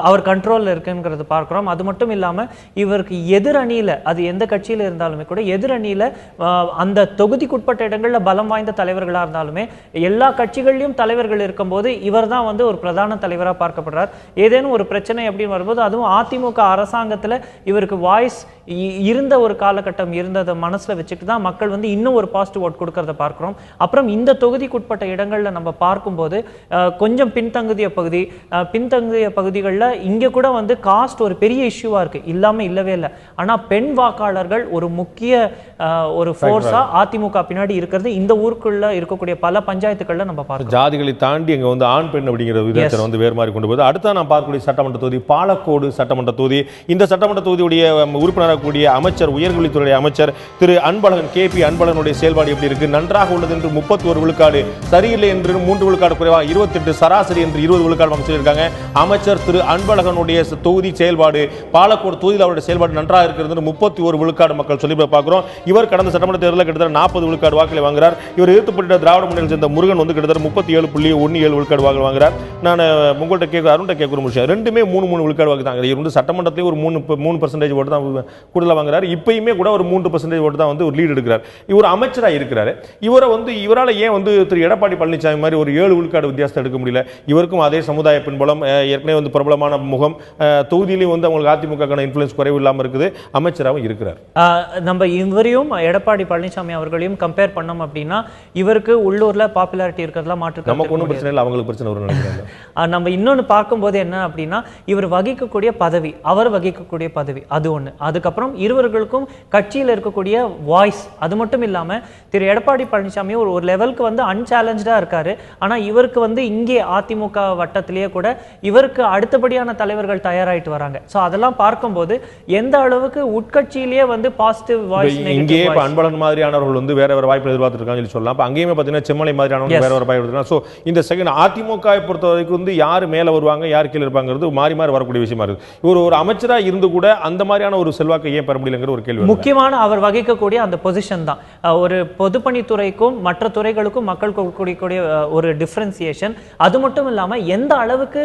அவர் கண்ட்ரோலில் இருக்குங்கிறது பார்க்குறோம். அது மட்டும் இல்லாமல் இவருக்கு எதிரணியில், அது எந்த கட்சியில் இருந்தாலுமே கூட எதிரணியில் அந்த தொகுதிக்குட்பட்ட இடங்களில் பலம் வாய்ந்த தலைவர்களாக இருந்தாலுமே எல்லா கட்சிகள்லையும் தலைவர்கள் இருக்கும்போது இவர் தான் வந்து ஒரு பிரதான தலைவராக பார்க்கப்படுறார். ஏதேனும் ஒரு பிரச்சனை அப்படின்னு வரும்போது, அதுவும் அதிமுக அரசாங்கத்தில் இவருக்கு வாய்ஸ் இருந்த ஒரு காலகட்டம் இருந்ததை மனசில் வச்சுட்டு தான் மக்கள் வந்து இன்னும் ஒரு பாசிட்டிவ் ஓட் கொடுக்கறத பார்க்குறோம். அப்புறம் இந்த தொகுதிக்குட்பட்ட இடங்களில் நம்ம பார்க்கும்போது கொஞ்சம் பின்தங்கிய பகுதிகளில் இங்கே கூட வந்து காஸ்ட் ஒரு பெரிய இஷ்யூவாக இருக்குது, இல்லாமல் இல்லவே இல்லை. ஆனால் பெண் வாக்காளர்கள் ஒரு முக்கிய ஒரு ஃபோர்ஸா அதிமுக பின்னாடி இருக்கிறது இந்த ஊருக்குள்ள இருக்கக்கூடிய பல பஞ்சாயத்துக்கள்ல நம்ம பார்க்கிறோம். ஜாதிகளை தாண்டி அங்க வந்து ஆண் பெண் அப்படிங்கிற விதத்தை வந்து வேறு மாதிரி கொண்டு போகுது. அடுத்த நான் பார்க்கக்கூடிய சட்டமன்ற தொகுதி பாலக்கோடு சட்டமன்ற தொகுதி. இந்த சட்டமன்ற தொகுதியுடைய உறுப்பினராக கூடிய அமைச்சர், உயர்கல்வித்துறை அமைச்சர் திரு அன்பழகன், KP அன்பழகனுடைய செயல்பாடு எப்படி இருக்கு? நன்றாக உள்ளது என்று 31 விழுக்காடு, சரியில்லை என்று 3 விழுக்காடு குறைவாக 28, சராசரி என்று 20 விழுக்காடு சொல்லியிருக்காங்க. அமைச்சர் திரு அன்பழகனுடைய தொகுதி செயல்பாடு, பாலக்கோடு தொகுதியில் அவருடைய செயல்பாடு நன்றாக இருக்கிறது 31 விழுக்காடு மக்கள் சொல்லி பார்க்கிறோம். இவர் கடந்த சட்டமன்ற தேர்தலில் கிட்டத்தட்ட 40 விழுக்காடு வாக்களை வாங்குகிறார். இவர் எதிர்த்து போட்டிட்ட திராவிட முன்னேற்ற சேர்ந்த முருகன் வந்து கிட்டத்தட்ட 37.17 விழுக்காடு வாக்கு வாங்குகிறார். நான் உங்கள்கிட்ட அருண்கிட்ட கேட்குற விஷயம், ரெண்டுமே 3 விழுக்காடு வாக்கு தாங்க. இவர் வந்து சட்டமன்றத்திலே ஒரு 3% ஓட்டு தான் கூடுதலாக வாங்குறாரு. இப்பயுமே கூட ஒரு 3% ஓட்டு தான் வந்து ஒரு லீடு எடுக்கிறார். இவர் அமைச்சராக இருக்கிறாரு. இவரால் ஏன் வந்து திரு எடப்பாடி பழனிசாமி மாதிரி ஒரு 7 விழுக்காடு வித்தியாசத்தை எடுக்க முடியல? இவருக்கும் அதே சமுதாய பின்புலம், ஏற்கனவே வந்து பிரபலமான முகம், தொகுதியிலையும் வந்து அவங்களுக்கு அதிமுக இன்ஃப்ளூயன்ஸ் குறைவு இல்லாமல் இருக்குது, அமைச்சராகவும் இருக்கிறார். நம்ம இவரையும் எடப்பாடி பழனிசாமி அவர்களையும் கம்பேர் பண்ணோம் அப்படின்னா இவருக்கு உள்ளூர்ல பாப்புலாரிட்டி இருக்கிறதுலாம் மாற்று நமக்கு ஒன்றும் பிரச்சனை இல்லை, அவங்களுக்கு பிரச்சனை வரும் நினைக்கிறாங்க. நம்ம இன்னொன்று பார்க்கும்போது என்ன அப்படின்னா, இவர் வகிக்கக்கூடிய பதவி, அவர் வகிக்கக்கூடிய பதவி அது ஒன்று. அதுக்கப்புறம் இருவர்களுக்கும் கட்சியில் இருக்கக்கூடிய வாய்ஸ், அது மட்டும் இல்லாமல் திரு எடப்பாடி பழனிசாமி ஒரு லெவலுக்கு வந்து அன்சேலஞ்சா இருக்காரு. ஆனால் இவருக்கு வந்து இங்கே அதிமுக வட்டத்திலேயே கூட இவருக்கு அடுத்தபடியான தலைவர்கள் தயாராயிட்டு வராங்க. ஸோ அதெல்லாம் பார்க்கும்போது எந்த அளவுக்கு உட்கட்சியிலேயே வந்து பாசிட்டிவ் வாய்ஸ், இங்கே இப்போ அன்பழகன் மாதிரியானவர்கள் வந்து வேற வாய்ப்பு எதிர்பார்த்துருக்காங்க சொல்லலாம். அப்போ அங்கேயுமே பார்த்தீங்கன்னா செம்மலை மாதிரியானவங்க வேற வாய்ப்பு எடுத்துக்கலாம். ஸோ இந்த செகண்ட் அதிமுக பொறுத்த வரைக்கும் வந்து யார் மேலே வருவாங்க, யார் கீழே இருப்பாங்கிறது மாறி மாறி வரக்கூடிய விஷயமா இருக்கு. இவர் ஒரு அமைச்சராக இருந்து கூட அந்த மாதிரியான ஒரு செல்வாக்கை ஏன் பெற முடியலங்கிற ஒரு கேள்வி. முக்கியமான அவர் வகிக்கக்கூடிய அந்த பொசிஷன் தான் ஒரு பொதுப்பணித்துறைக்கும் மற்ற துறைகளுக்கும் மக்கள் கொடுக்கக்கூடிய ஒரு டிஃபரன்சியேஷன். அது மட்டும் இல்லாமல் எந்த அளவுக்கு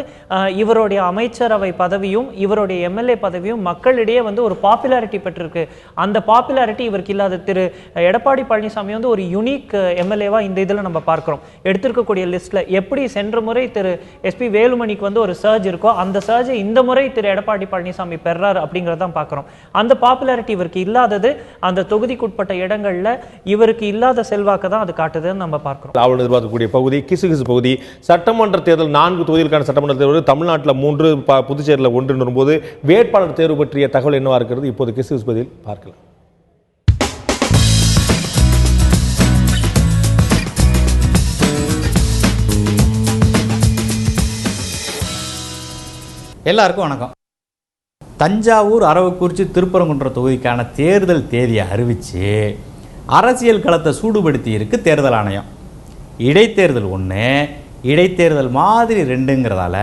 இவருடைய அமைச்சரவை பதவியும் இவருடைய MLA பதவியும் மக்களிடையே வந்து ஒரு பாப்புலாரிட்டி பெற்றிருக்கு. அந்த பாப்புலாரிட்டி இவருக்கு இல்லாத திரு எடப்பாடி பழனிசாமி வந்து ஒரு யூனிக் MLA-வா இந்த இதில் நம்ம பார்க்கிறோம். எடுத்திருக்கக்கூடிய லிஸ்ட்ல எப்படி சென்ற முறை திரு SP வேலுமணிக்கு வந்து ஒரு சர்ஜ் இருக்கோ, அந்த சர்ஜை இந்த முறை திரு எடப்பாடி பழனிசாமி பெறார் அப்படிங்கிறதான் பார்க்கிறோம். அந்த பாப்புலாரிட்டி இவருக்கு இல்லாதது அந்த தொகுதிக்குட்பட்ட இடங்கள்ல இவருக்கு இல்லாத செல்வாக்கு தான் அது காட்டுதுன்னு நம்ம பார்க்கிறோம். அவள் எதிர்பார்க்கக்கூடிய பகுதி கிசுகிசு பகுதி. சட்டமன்ற தேர்தல் 4 தொகுதிகளுக்கான சட்டமன்ற தேர்தல் தமிழ்நாட்டில் 3, புதுச்சேரியில் 1 வரும்போது வேட்பாளர் தேர்வு பற்றிய தகவல் என்னவா இருக்கிறது இப்போது கிசுகிசு பகுதியில் பார்க்கலாம். எல்லாருக்கும் வணக்கம். தஞ்சாவூர், அரவக்குறிச்சி, திருப்பரங்குன்றம் தொகுதிக்கான தேர்தல் தேதியை அறிவித்து அரசியல் களத்தை சூடுபடுத்தி இருக்கு தேர்தல் ஆணையம். இடைத்தேர்தல் 1, இடைத்தேர்தல் மாதிரி 2ங்கிறதால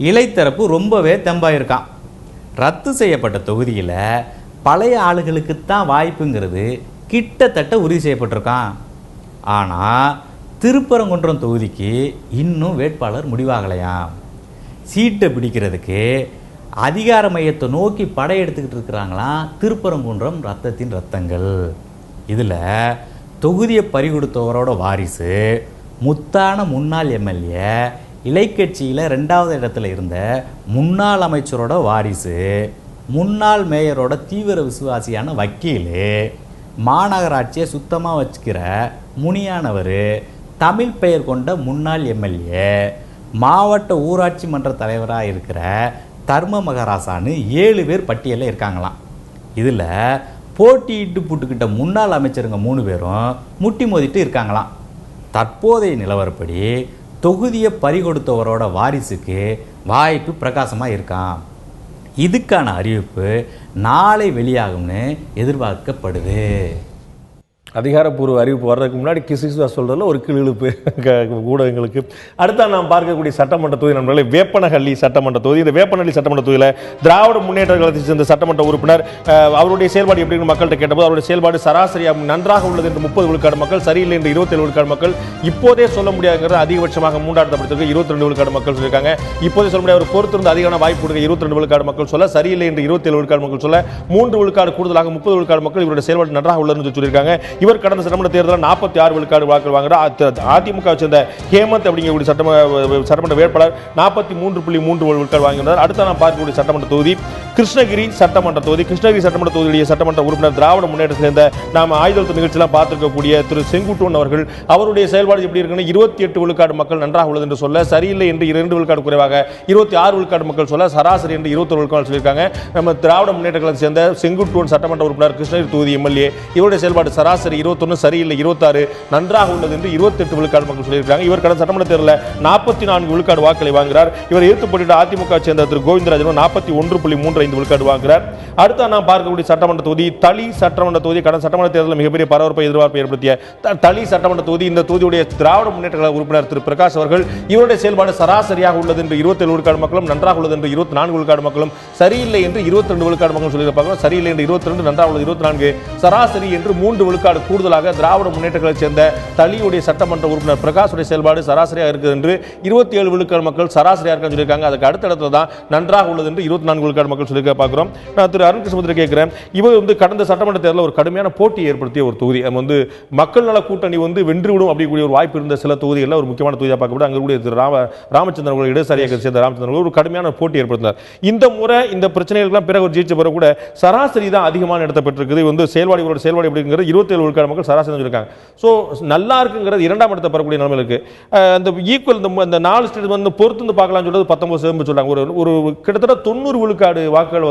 இலைத்தரப்பு ரொம்பவே தெம்பாயிருக்கான். ரத்து செய்யப்பட்ட தொகுதியில் பழைய ஆளுகளுக்குத்தான் வாய்ப்புங்கிறது கிட்டத்தட்ட உறுதி செய்யப்பட்டிருக்கான். ஆனால் திருப்பரங்குன்றம் தொகுதிக்கு இன்னும் வேட்பாளர் முடிவாகலையாம். சீட்டை பிடிக்கிறதுக்கு அதிகார மையத்தை நோக்கி படையெடுத்துக்கிட்டு இருக்கிறாங்களாம் திருப்பரங்குன்றம் ரத்தத்தின் ரத்தங்கள். இதில் தொகுதியை பறிகொடுத்தவரோட வாரிசு முத்தான முன்னாள் எம்எல்ஏ, இலைக்கட்சியில் 2வது இடத்துல இருந்த முன்னாள் அமைச்சரோட வாரிசு, முன்னாள் மேயரோட தீவிர விசுவாசியான வக்கீல், மாநகராட்சியை சுத்தமாக வச்சுக்கிற முனியானவர், தமிழ் பெயர் கொண்ட முன்னாள் எம்எல்ஏ, மாவட்ட ஊராட்சி மன்ற தலைவராக இருக்கிற தர்ம மகராசான்னு 7 பேர் பட்டியலில் இருக்காங்களாம். இதில் போட்டியிட்டு போட்டுக்கிட்ட முன்னாள் அமைச்சருங்க 3 பேரும் முட்டி மோதிட்டு இருக்காங்களாம். தற்போதைய நிலவரப்படி தொகுதியை பறிகொடுத்தவரோட வாரிசுக்கு வாய்ப்பு பிரகாசமாக இருக்கான். இதுக்கான அறிவிப்பு நாளை வெளியாகும்னு எதிர்பார்க்கப்படுது. அதிகாரப்பூர்வ அறிவிப்பு வர்றதுக்கு முன்னாடி கிசுகிசுவா சொல்கிறதுல ஒரு கிளுப்பு ஊடகங்களுக்கு. அடுத்த நாம் பார்க்கக்கூடிய சட்டமன்ற தொகுதி நண்பர்களே வேப்பனஹள்ளி சட்டமன்ற தொகுதி. இந்த வேப்பனஹள்ளி சட்டமன்ற தொகுதியில் திராவிட முன்னேற்ற கழகத்தை சேர்ந்த சட்டமன்ற உறுப்பினர் அவருடைய செயல்பாடு எப்படி மக்கள்கிட்ட கேட்டபோது அவருடைய செயல்பாடு சராசரியாக நன்றாக உள்ளது என்று 30 விழுக்காடு மக்கள், சரியில்லை என்று 27 விழுக்காடு மக்கள், இப்போதே சொல்ல முடியாதுங்கிறது அதிகபட்சமாக 3வது இடத்திற்கு 22 விழுக்காடு மக்கள் சொல்லியிருக்காங்க. இப்போதே சொல்ல முடியாது, அவர் பொறுத்திருந்து அதிகமான வாய்ப்பு கொடுக்க 22 விழுக்காடு மக்கள் சொல்ல, சரியில்லை என்று 27 விழுக்காடு மக்கள் சொல்ல, 3 விழுக்காடு கூடுதலாக 30 விழுக்காடு மக்கள் இவருடைய செயல்பாடு நன்றாக உள்ளதுன்னு சொல்லியிருக்காங்க. இவர் கடந்த சட்டமன்ற தேர்தலில் 46 விழுக்காடு வாக்குகள் வாங்குறார். அதிமுக சேர்ந்த ஹேமந்த் அப்படிங்கக்கூடிய சட்டமன்ற வேட்பாளர் 43.3 விழுக்காடு வாங்கினார். அடுத்த நாம் பார்க்கக்கூடிய சட்டமன்ற தொகுதி கிருஷ்ணகிரி சட்டமன்ற தொகுதி. கிருஷ்ணகிரி சட்டமன்ற தொகுதியுடைய சட்டமன்ற உறுப்பினர் திராவிட முன்னேற்றத்தை சேர்ந்த நாம் ஆயுதத்து நிகழ்ச்சியெல்லாம் பார்த்திருக்கக்கூடிய திரு செங்குட்டுவன் அவர்கள், அவருடைய செயல்பாடு எப்படி இருக்குன்னு 28 விழுக்காடு மக்கள் நன்றாக உள்ளது என்று சொல்ல, சரியில்லை என்று 2 விழுக்காடு குறைவாக 26 விழுக்காடு மக்கள் சொல்ல, சராசரி என்று 21 விழுக்காடு சொல்லியிருக்காங்க. நம்ம திராவிட முன்னேற்ற கழகத்தை சேர்ந்த செங்குட்டுவன் சட்டமன்ற உறுப்பினர் கிருஷ்ணகிரி தொகுதி எம்எல்ஏ, இவருடைய செயல்பாடு சராசரி 21, சரியில்லை 26, நன்றாக உள்ளது என்று 28 விழுக்காடு மக்கள் சொல்லியிருக்காங்க. இவர் கடந்த சட்டமன்ற தேர்தலில் 44 விழுக்காடு வாக்களை வாங்குகிறார். இவர் எதிர்த்து போட்டியிட்ட அதிமுக சேர்ந்த திரு கோவிந்தராஜன் 41.35 விழுக்காடு வாங்குகிறார். அடுத்த நாம் பார்க்கக்கூடிய சட்டமன்ற தொகுதி தளி சட்டமன்ற தொகுதி. கடந்த சட்டமன்ற தேர்தலில் மிகப்பெரிய பரபரப்பை எதிர்பார்ப்பை ஏற்படுத்திய தளி சட்டமன்ற தொகுதி. இந்த தொகுதியுடைய திராவிட முன்னேற்ற கழக உறுப்பினர் திரு பிரகாஷ் அவர்கள், இவருடைய செயல்பாடு சராசரியாக உள்ளது என்று 27 விழுக்காடு மக்களும், நன்றாக உள்ளது என்று 24 விழுக்காடு மக்களும், சரியில்லை என்று 22 விழுக்காடு மக்களும் சொல்லியிருப்பாங்க. சரியில்லை என்று 22, நன்றாக உள்ளது 24, சராசரி என்று 3 விழுக்காடு கூடுதலாக திராவிட முன்னேற்ற கழகத்தை சேர்ந்த தளியுடைய சட்டமன்ற உறுப்பினர் பிரகாஷுடைய செயல்பாடு சராசரியாக இருக்குது என்று 27 விழுக்காடு மக்கள் சராசரியாக இருக்குன்னு சொல்லியிருக்காங்க. அதுக்கு அடுத்த இடத்துல தான் நன்றாக உள்ளது என்று 24 விழுக்காடு மக்கள் சொல்லியிருக்க பார்க்கிறோம். நான் திரு அருண் கிருஷ்ணமூர்த்தி கேட்கிறேன், இவர் கடந்த சட்டமன்ற தேர்தலில் ஒரு கடுமையான போட்டி ஏற்படுத்திய ஒரு தொகுதி. அது மக்கள் நல கூட்டணி வென்றுவிடும் அப்படிக்கூடிய ஒரு வாய்ப்பு இருந்த சில தொகுதிகளில் ஒரு முக்கியமான தொகுதியாக பார்க்கப்பட்டு அங்கே கூடிய திரு ராமச்சந்திரன் அவர்கள், இடதுசாரியாக சேர்ந்த ராமச்சந்திரன் ஒரு கடுமையான போட்டி ஏற்படுத்தினார். இந்த முறை இந்த பிரச்சனைகளுக்கு பிறகு ஒரு ஜெயிச்ச பிறகு கூட சராசரி தான் அதிகமான இடத்தை பெற்றிருக்குது. செயல்பாடு இவரோட செயல்பாடு எப்படிங்கிறது 27 விழுக்காடு மக்கள் சராசரி சொல்லியிருக்காங்க. ஸோ நல்லா இருக்குங்கிறது 2ஆம் இடத்தை பெறக்கூடிய நிலைமை இருக்கு. அந்த ஈக்குவல் இந்த 4 ஸ்டேட் பொறுத்து பார்க்கலாம்னு சொல்றது 19 சொல்றாங்க. ஒரு கிட்டத்தட்ட 90 விழுக்காடு வாக்குகள்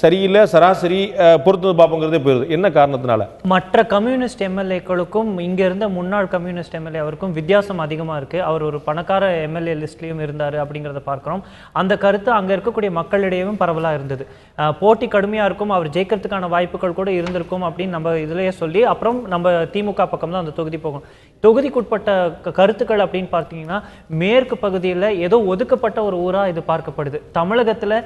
சரியில்லை சராசரி பொறுத்து பார்ப்போங்கிறதே போயிருது. என்ன காரணத்தினால? மற்ற கம்யூனிஸ்ட் எம்எல்ஏக்களுக்கும் இங்க இருந்த முன்னாள் கம்யூனிஸ்ட் எம்எல்ஏ அவருக்கும் வித்தியாசம் அதிகமா இருக்கு. அவர் ஒரு பணக்கார எம்எல்ஏ லிஸ்ட்லயும் இருந்தாரு அப்படிங்கிறத பார்க்கிறோம். அந்த கருத்து அங்க இருக்கக்கூடிய மக்களிடையும் பரவலா இருந்தது. போட்டி கடுமையா இருக்கும், அவர் ஜெயிக்கிறதுக்கான வாய்ப்புகள் கூட இருந்திருக்கும் அப்படின்னு நம்ம இதுலயே சொல்லி அப்புறம் நம்ம திமுக பக்கம் தான் அந்த தொகுதி போகும். தொகுதிக்குட்பட்ட கருத்துக்கள் அப்படின்னு பார்த்தீங்கன்னா மேற்கு பகுதியில் ஏதோ ஒதுக்கப்பட்ட ஒரு ஊரா இது பார்க்கப்படுது. தமிழகத்துல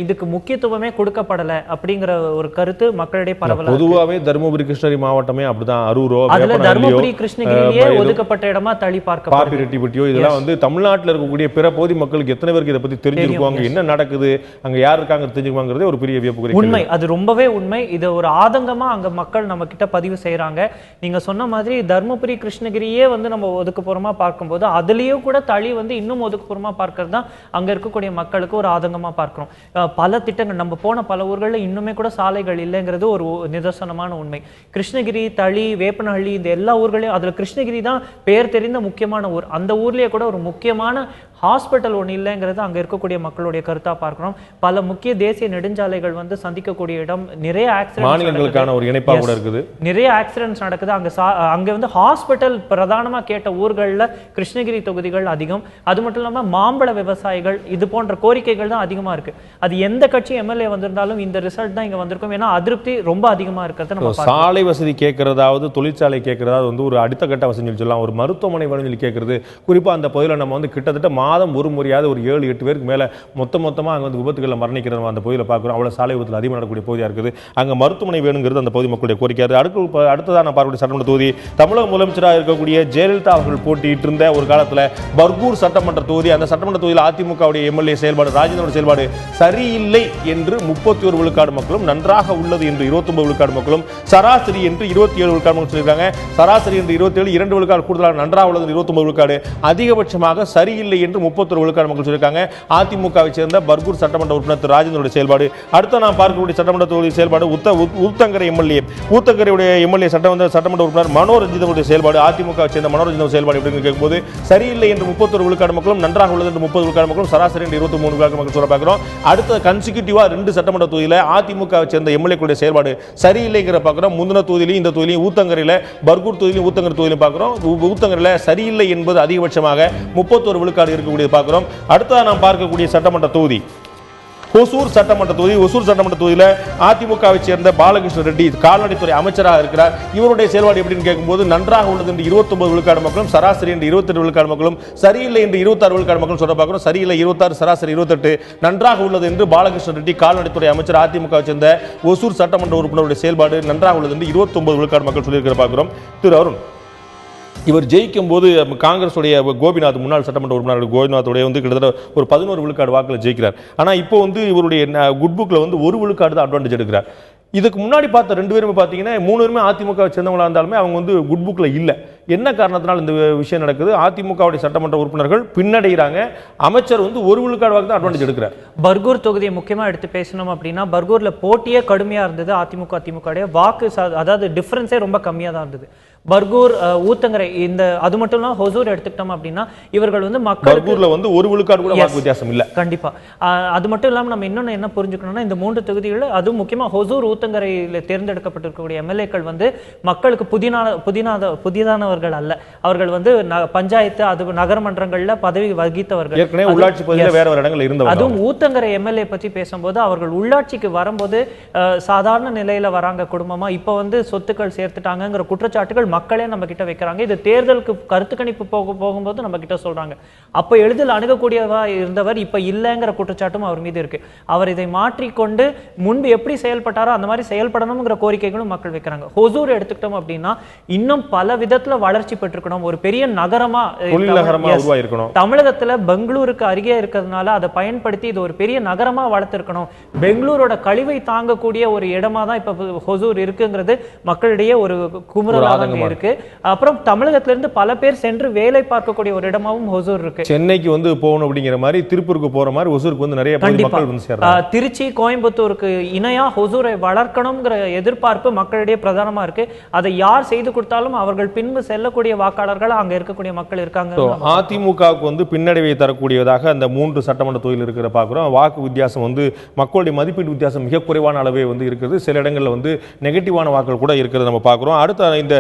இதுக்கு முக்கியத்துவமே கொடுக்கப்படலை அப்படிங்கிற ஒரு கருத்து மக்களிடையே பரவல. பொதுவாகவே தருமபுரி கிருஷ்ணகிரி மாவட்டமே அப்படிதான். அரூரோ, அதுல தருமபுரி கிருஷ்ணகிரியே ஒதுக்கப்பட்ட இடமா தள்ளி பார்க்க ரெட்டிப்பட்டியோ இதெல்லாம் தமிழ்நாட்டில் இருக்கக்கூடிய பிற பகுதி மக்களுக்கு எத்தனை பேருக்கு இதை பத்தி தெரிஞ்சிருக்குவாங்க, என்ன நடக்குது, அங்க யார் இருக்காங்க தெரிஞ்சுக்குவாங்கிறதே ஒரு பெரிய வியப்பு. உண்மை, அது ரொம்பவே உண்மை. இது ஒரு ஆதங்கமா அங்க மக்கள் நம்ம கிட்ட பதிவு செய்யறாங்க. நீங்க சொன்ன மாதிரி தருமபுரி கிருஷ்ணகிரியே நம்ம ஒதுக்குப்புறமா பார்க்கும்போது அதுலயும் கூட தளி இன்னும் ஒதுக்குப்புறமா பார்க்கறது தான் அங்க இருக்கக்கூடிய மக்களுக்கு ஒரு ஆதங்கமா பார்க்கிறோம். பல திட்டங்கள் நம்ம போன பல ஊர்களில் இன்னுமே கூட சாலைகள் இல்லைங்கிறது ஒரு நிதர்சனமான உண்மை. கிருஷ்ணகிரி, தளி, வேப்பனஹள்ளி இந்த எல்லா ஊர்களையும், அதுல கிருஷ்ணகிரி தான் பெயர் தெரிந்த முக்கியமான ஊர். அந்த ஊர்லயே கூட ஒரு முக்கியமான ஹாஸ்பிட்டல் ஒன்று இல்லைங்கிறது அங்கே இருக்கக்கூடிய மக்களுடைய கருத்தாக பார்க்குறோம். பல முக்கிய தேசிய நெடுஞ்சாலைகள் வந்து சந்திக்கக்கூடிய இடம், நிறைய மாநிலங்களுக்கான ஒரு இணைப்பாக கூட இருக்குது, நிறைய ஆக்சிடென்ட்ஸ் நடக்குது. அங்கே வந்து ஹாஸ்பிட்டல் பிரதானமாக கேட்ட ஊர்களில் கிருஷ்ணகிரி தொகுதிகள் அதிகம். அது மட்டும் இல்லாமல் மாம்பழ விவசாயிகள் இது போன்ற கோரிக்கைகள் தான் அதிகமாக இருக்கு. அது எந்த கட்சி எம்எல்ஏ வந்திருந்தாலும் இந்த ரிசல்ட் தான் இங்கே வந்திருக்கும். ஏன்னா அதிருப்தி ரொம்ப அதிகமாக இருக்கிறது நம்ம சாலை வசதி கேட்கறதாவது தொழிற்சாலை கேட்கறதாவது வந்து ஒரு அடுத்த கட்ட வசதி சொல்லலாம். ஒரு மருத்துவமனை வேணும்னு சொல்லி கேட்கறது, குறிப்பாக அந்த பகுதியில் நம்ம வந்து கிட்டத்தட்ட மாதம் ஒரு முறையாவது ஒரு 7-8 பேருக்கு மேலே மொத்தமாக அங்கே வந்து விபத்துகளில் மரணிக்கிறோம் அந்த பகுதியில் பார்க்குறோம். அவ்வளோ சாலை விபத்தில் அதிகமாக நடக்கக்கூடிய பகுதியாக இருக்குது. அங்கே மருத்துவமனை வேணுங்கிறது அந்த பகுதி மக்களுடைய கோரிக்கை. அடுத்ததாக நான் பார்க்கக்கூடிய சட்டமன்ற தொகுதி தமிழக முதலமைச்சராக இருக்கக்கூடிய ஜெயலலிதா அவர்கள் போட்டியிட்டு இருந்த ஒரு காலத்தில் பர்கூர் சட்டமன்ற தொகுதி. அந்த சட்டமன்ற தொகுதியில் அதிமுகவுடைய எம்எல்ஏ செயல்பாடு, ராஜேந்திரன் செயல்பாடு சரியில்லை என்று 31 விழுக்காடு மக்களும், நன்றாக உள்ளது என்று 29 விழுக்காடு மக்களும், சராசரி என்று 27 விழுக்காடு மக்கள் சொல்லியிருக்காங்க. சராசரி என்று 27, 2 விழுக்காடு கூடுதலாக நன்றாக உள்ளது 29 விழுக்காடு, அதிகபட்சமாக சரியில்லை என்று 31 விழுக்காடு மக்கள் சொல்லியிருக்காங்க. அதிமுகவை சேர்ந்த பர்கூர் சட்டமன்ற உறுப்பினர் திரு ராஜேந்திரனுடைய செயல்பாடு. அடுத்த நாம் பார்க்கக்கூடிய சட்டமன்ற தொகுதி செயல்பாடு ஊத்தங்கரை எம்எல்ஏ, ஊத்தங்கரையுடைய எம்எல்ஏ சட்டமன்ற உறுப்பினர் மனோரஞ்சிதனுடைய செயல்பாடு, அதிமுகவை சேர்ந்த மனோரஞ்சிதன் செயல்பாடு எப்படின்னு கேட்கும்போது சரியில்லை என்று 31 விழுக்காடு மக்களும், நன்றாக உள்ளது என்று 30 விழுக்காடு மக்களும், சராசரி என்று 23 விழுக்காடு மக்கள் சொல்ல பார்க்கிறோம். அடுத்த கன்சிக்யூட்டிவா 2 சட்டமன்ற தொகுதியில் அதிமுகவை சேர்ந்த எம்எல்ஏக்களுடைய செயல்பாடு சரியில்லைங்கிற பார்க்கிறோம். முந்தின தொகுதியிலும் இந்த தொகுதியிலும் ஊத்தங்கரையில், பர்கூர் தொகுதியிலும் ஊத்தங்கரை தொகுதியிலும் பார்க்கிறோம். ஊத்தங்கரையில் சரியில்லை என்பது அதிகபட்சமாக 31 விழுக்காடு இருக்கக்கூடியது பார்க்கிறோம். அடுத்ததாக நாம் பார்க்கக்கூடிய சட்டமன்ற தொகுதி ஒசூர் சட்டமன்ற தொகுதி. ஒசூர் சட்டமன்ற தொகுதியில் அதிமுகவை சேர்ந்த பாலகிருஷ்ண ரெட்டி கால்நடைத்துறை அமைச்சராக இருக்கிறார். இவருடைய செயல்பாடு எப்படின்னு கேட்கும்போது நன்றாக உள்ளது என்று 29 விழுக்காடு மக்களும், சராசரி என்று 28 விழுக்காடு மக்களும், சரியில்லை என்று 26 விழுக்காடு மக்களும் சொல்ல பார்க்கிறோம். சரியில்லை 26, சராசரி 28, நன்றாக உள்ளது என்று பாலகிருஷ்ண ரெட்டி கால்நடைத்துறை அமைச்சர் அதிமுகவை சேர்ந்த ஒசூர் சட்டமன்ற உறுப்பினருடைய செயல்பாடு நன்றாக உள்ளது என்று 29 விழுக்காடு மக்கள் சொல்லியிருக்கிற பார்க்கிறோம். திரு அருண், இவர் ஜெயிக்கும் போது காங்கிரஸுடைய கோபிநாத், முன்னாள் சட்டமன்ற உறுப்பினர் கோபிநாத்துடைய வந்து கிட்டத்தட்ட ஒரு 11 விழுக்காடு வாக்கில் ஜெயிக்கிறார். ஆனால் இப்போ வந்து இவருடைய குட் புக்கில் வந்து 1 விழுக்காடு தான் அட்வான்டேஜ் எடுக்கிறார். இதுக்கு முன்னாடி பார்த்த 2 பேருமே பார்த்தீங்கன்னா 3 பேருமே அதிமுக சேர்ந்தவங்களா இருந்தாலுமே அவங்க வந்து குட் புக்கில் இல்லை. என்ன காரணத்தினால் இந்த விஷயம் நடக்குது? அதிமுகவுடைய சட்டமன்ற உறுப்பினர்கள் பின்னடைகிறாங்க, அமைச்சர் வந்து 1 விழுக்காடு வாக்கு தான் அட்வான்டேஜ் எடுக்கிறார். பர்கூர் தொகுதியை முக்கியமாக எடுத்து பேசணும் அப்படின்னா, பர்கூர்ல போட்டியே கடுமையாக இருந்தது. அதிமுக வாக்கு அதாவது டிஃபரன்ஸே ரொம்ப கம்மியாக தான் இருந்தது. பர்கூர், ஊத்தங்கரை, இந்த அது மட்டும் இல்லாமல் ஹொசூர் எடுத்துக்கிட்டோம் அப்படின்னா இவர்கள் வந்து பர்கூர்ல வந்து 1 விழுக்காடு கூட வாக்கு வித்தியாசம் இல்லை. கண்டிப்பா. அது மட்டும் இல்லாமல் நம்ம இன்னொன்று என்ன புரிஞ்சுக்கணும்னா, இந்த 3 தொகுதிகளில் அதுவும் முக்கியமாக ஹொசூர், ஊத்தங்கரையில் தேர்ந்தெடுக்கப்பட்டிருக்கக்கூடிய எம்எல்ஏக்கள் வந்து மக்களுக்கு புதிதானவர்கள் அல்ல. அவர்கள் வந்து பஞ்சாயத்து, அது நகரமன்றங்களில் பதவி வகித்தவர்கள், ஏற்கனவே உள்ளாட்சி பகுதியில் வேற இடங்கள் இருந்தவங்க. அதுவும் ஊத்தங்கரை எம்எல்ஏ பற்றி பேசும்போது அவர்கள் உள்ளாட்சிக்கு வரும்போது சாதாரண நிலையில வராங்க குடும்பமா, இப்போ வந்து சொத்துக்கள் சேர்த்துட்டாங்கிற குற்றச்சாட்டுகள் மக்களே நம்ம கிட்ட வைக்கிறாங்க. இது தேர்தலுக்கு கருத்து கணிப்பு போகும்போது நம்ம கிட்ட சொல்றாங்க. அப்ப எளிதில் அணுகக்கூடியவா இருந்தவர் இப்ப இல்லைங்கிற குற்றச்சாட்டும் அவர் மீது இருக்கு. அவர் இதை மாற்றிக்கொண்டு முன்பு எப்படி செயல்பட்டாரோ அந்த மாதிரி செயல்படணுங்கிற கோரிக்கைகளும் மக்கள் வைக்கிறாங்க. ஹொசூர் எடுத்துக்கிட்டோம் அப்படின்னா இன்னும் பல விதத்துல வளர்ச்சி பெற்றிருக்கணும், ஒரு பெரிய நகரமா உருவாயிருக்கணும். தமிழகத்துல பெங்களூருக்கு அருகே இருக்கிறதுனால அதை பயன்படுத்தி இது ஒரு பெரிய நகரமா வளர்த்திருக்கணும். பெங்களூரோட கழிவை தாங்கக்கூடிய ஒரு இடமா தான் இப்ப ஹொசூர் இருக்குங்கிறது மக்களிடையே ஒரு குமுறலாக இருக்கு. அப்புறம் தமிழகத்திலிருந்து பல பேர் சென்று வேலை பார்க்கக்கூடிய ஒரு இடமாவும் ஹொசூர் இருக்கு. சென்னைக்கு வந்து போகணும் அப்படிங்கிற மாதிரி, திருப்பூருக்கு போற மாதிரி ஹொசூருக்கு வந்து நிறைய மக்கள் வந்து சேர்றாங்க. திருச்சி, கோயம்புத்தூருக்கு இணையா ஹொசூரை வளர்க்கணும்ங்கிற எதிர்பார்ப்பு மக்களிடையே பிரதானமா இருக்கு. அதை யார் செய்து கொடுத்தாலும் அவர்கள் பின்பு செல்லக்கூடிய வாக்காளர்கள் அங்க இருக்கக்கூடிய மக்கள் இருக்காங்க. அதிமுகவுக்கு வந்து பின்னடைவை தரக்கூடியதாக அந்த 3 சட்டமன்ற தொகுதியில் இருக்கிற பார்க்கிறோம். வாக்கு வித்தியாசம் வந்து மக்களுடைய மதிப்பீட்டு வித்தியாசம் மிக குறைவான அளவே வந்து இருக்குது. சில இடங்களில் வந்து நெகட்டிவான வாக்குகள் கூட இருக்கிறது நம்ம பார்க்கிறோம். அடுத்த இந்த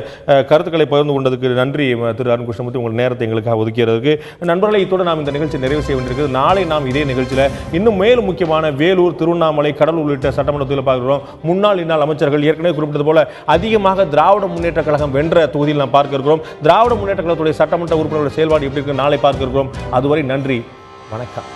கருத்துக்களை பகிர்ந்து கொண்டதுக்கு நன்றி திரு அருண் கிருஷ்ணமூர்த்தி, உங்கள் நேரத்தை எங்களுக்காக ஒதுக்கிறதுக்கு. நண்பர்களை இத்தோடு நாம் இந்த நிகழ்ச்சி நிறைவு செய்ய வேண்டியிருக்கிறது. நாளை நாம் இதே நிகழ்ச்சியில் இன்னும் மேலும் முக்கியமான வேலூர், திருவண்ணாமலை, கடலூர் உள்ளிட்ட சட்டமன்ற தொகுதியில் பார்க்கிறோம். முன்னாள் இந்நாள் அமைச்சர்கள் ஏற்கனவே குறிப்பிட்டது போல அதிகமாக திராவிட முன்னேற்ற கழகம் வென்ற தொகுதியில் நாம் பார்க்க இருக்கிறோம். திராவிட முன்னேற்ற கழகத்துடைய சட்டமன்ற உறுப்பினர்களுடைய செயல்பாடு எப்படி இருக்கு நாளை பார்க்க இருக்கிறோம். அதுவரை நன்றி, வணக்கம்.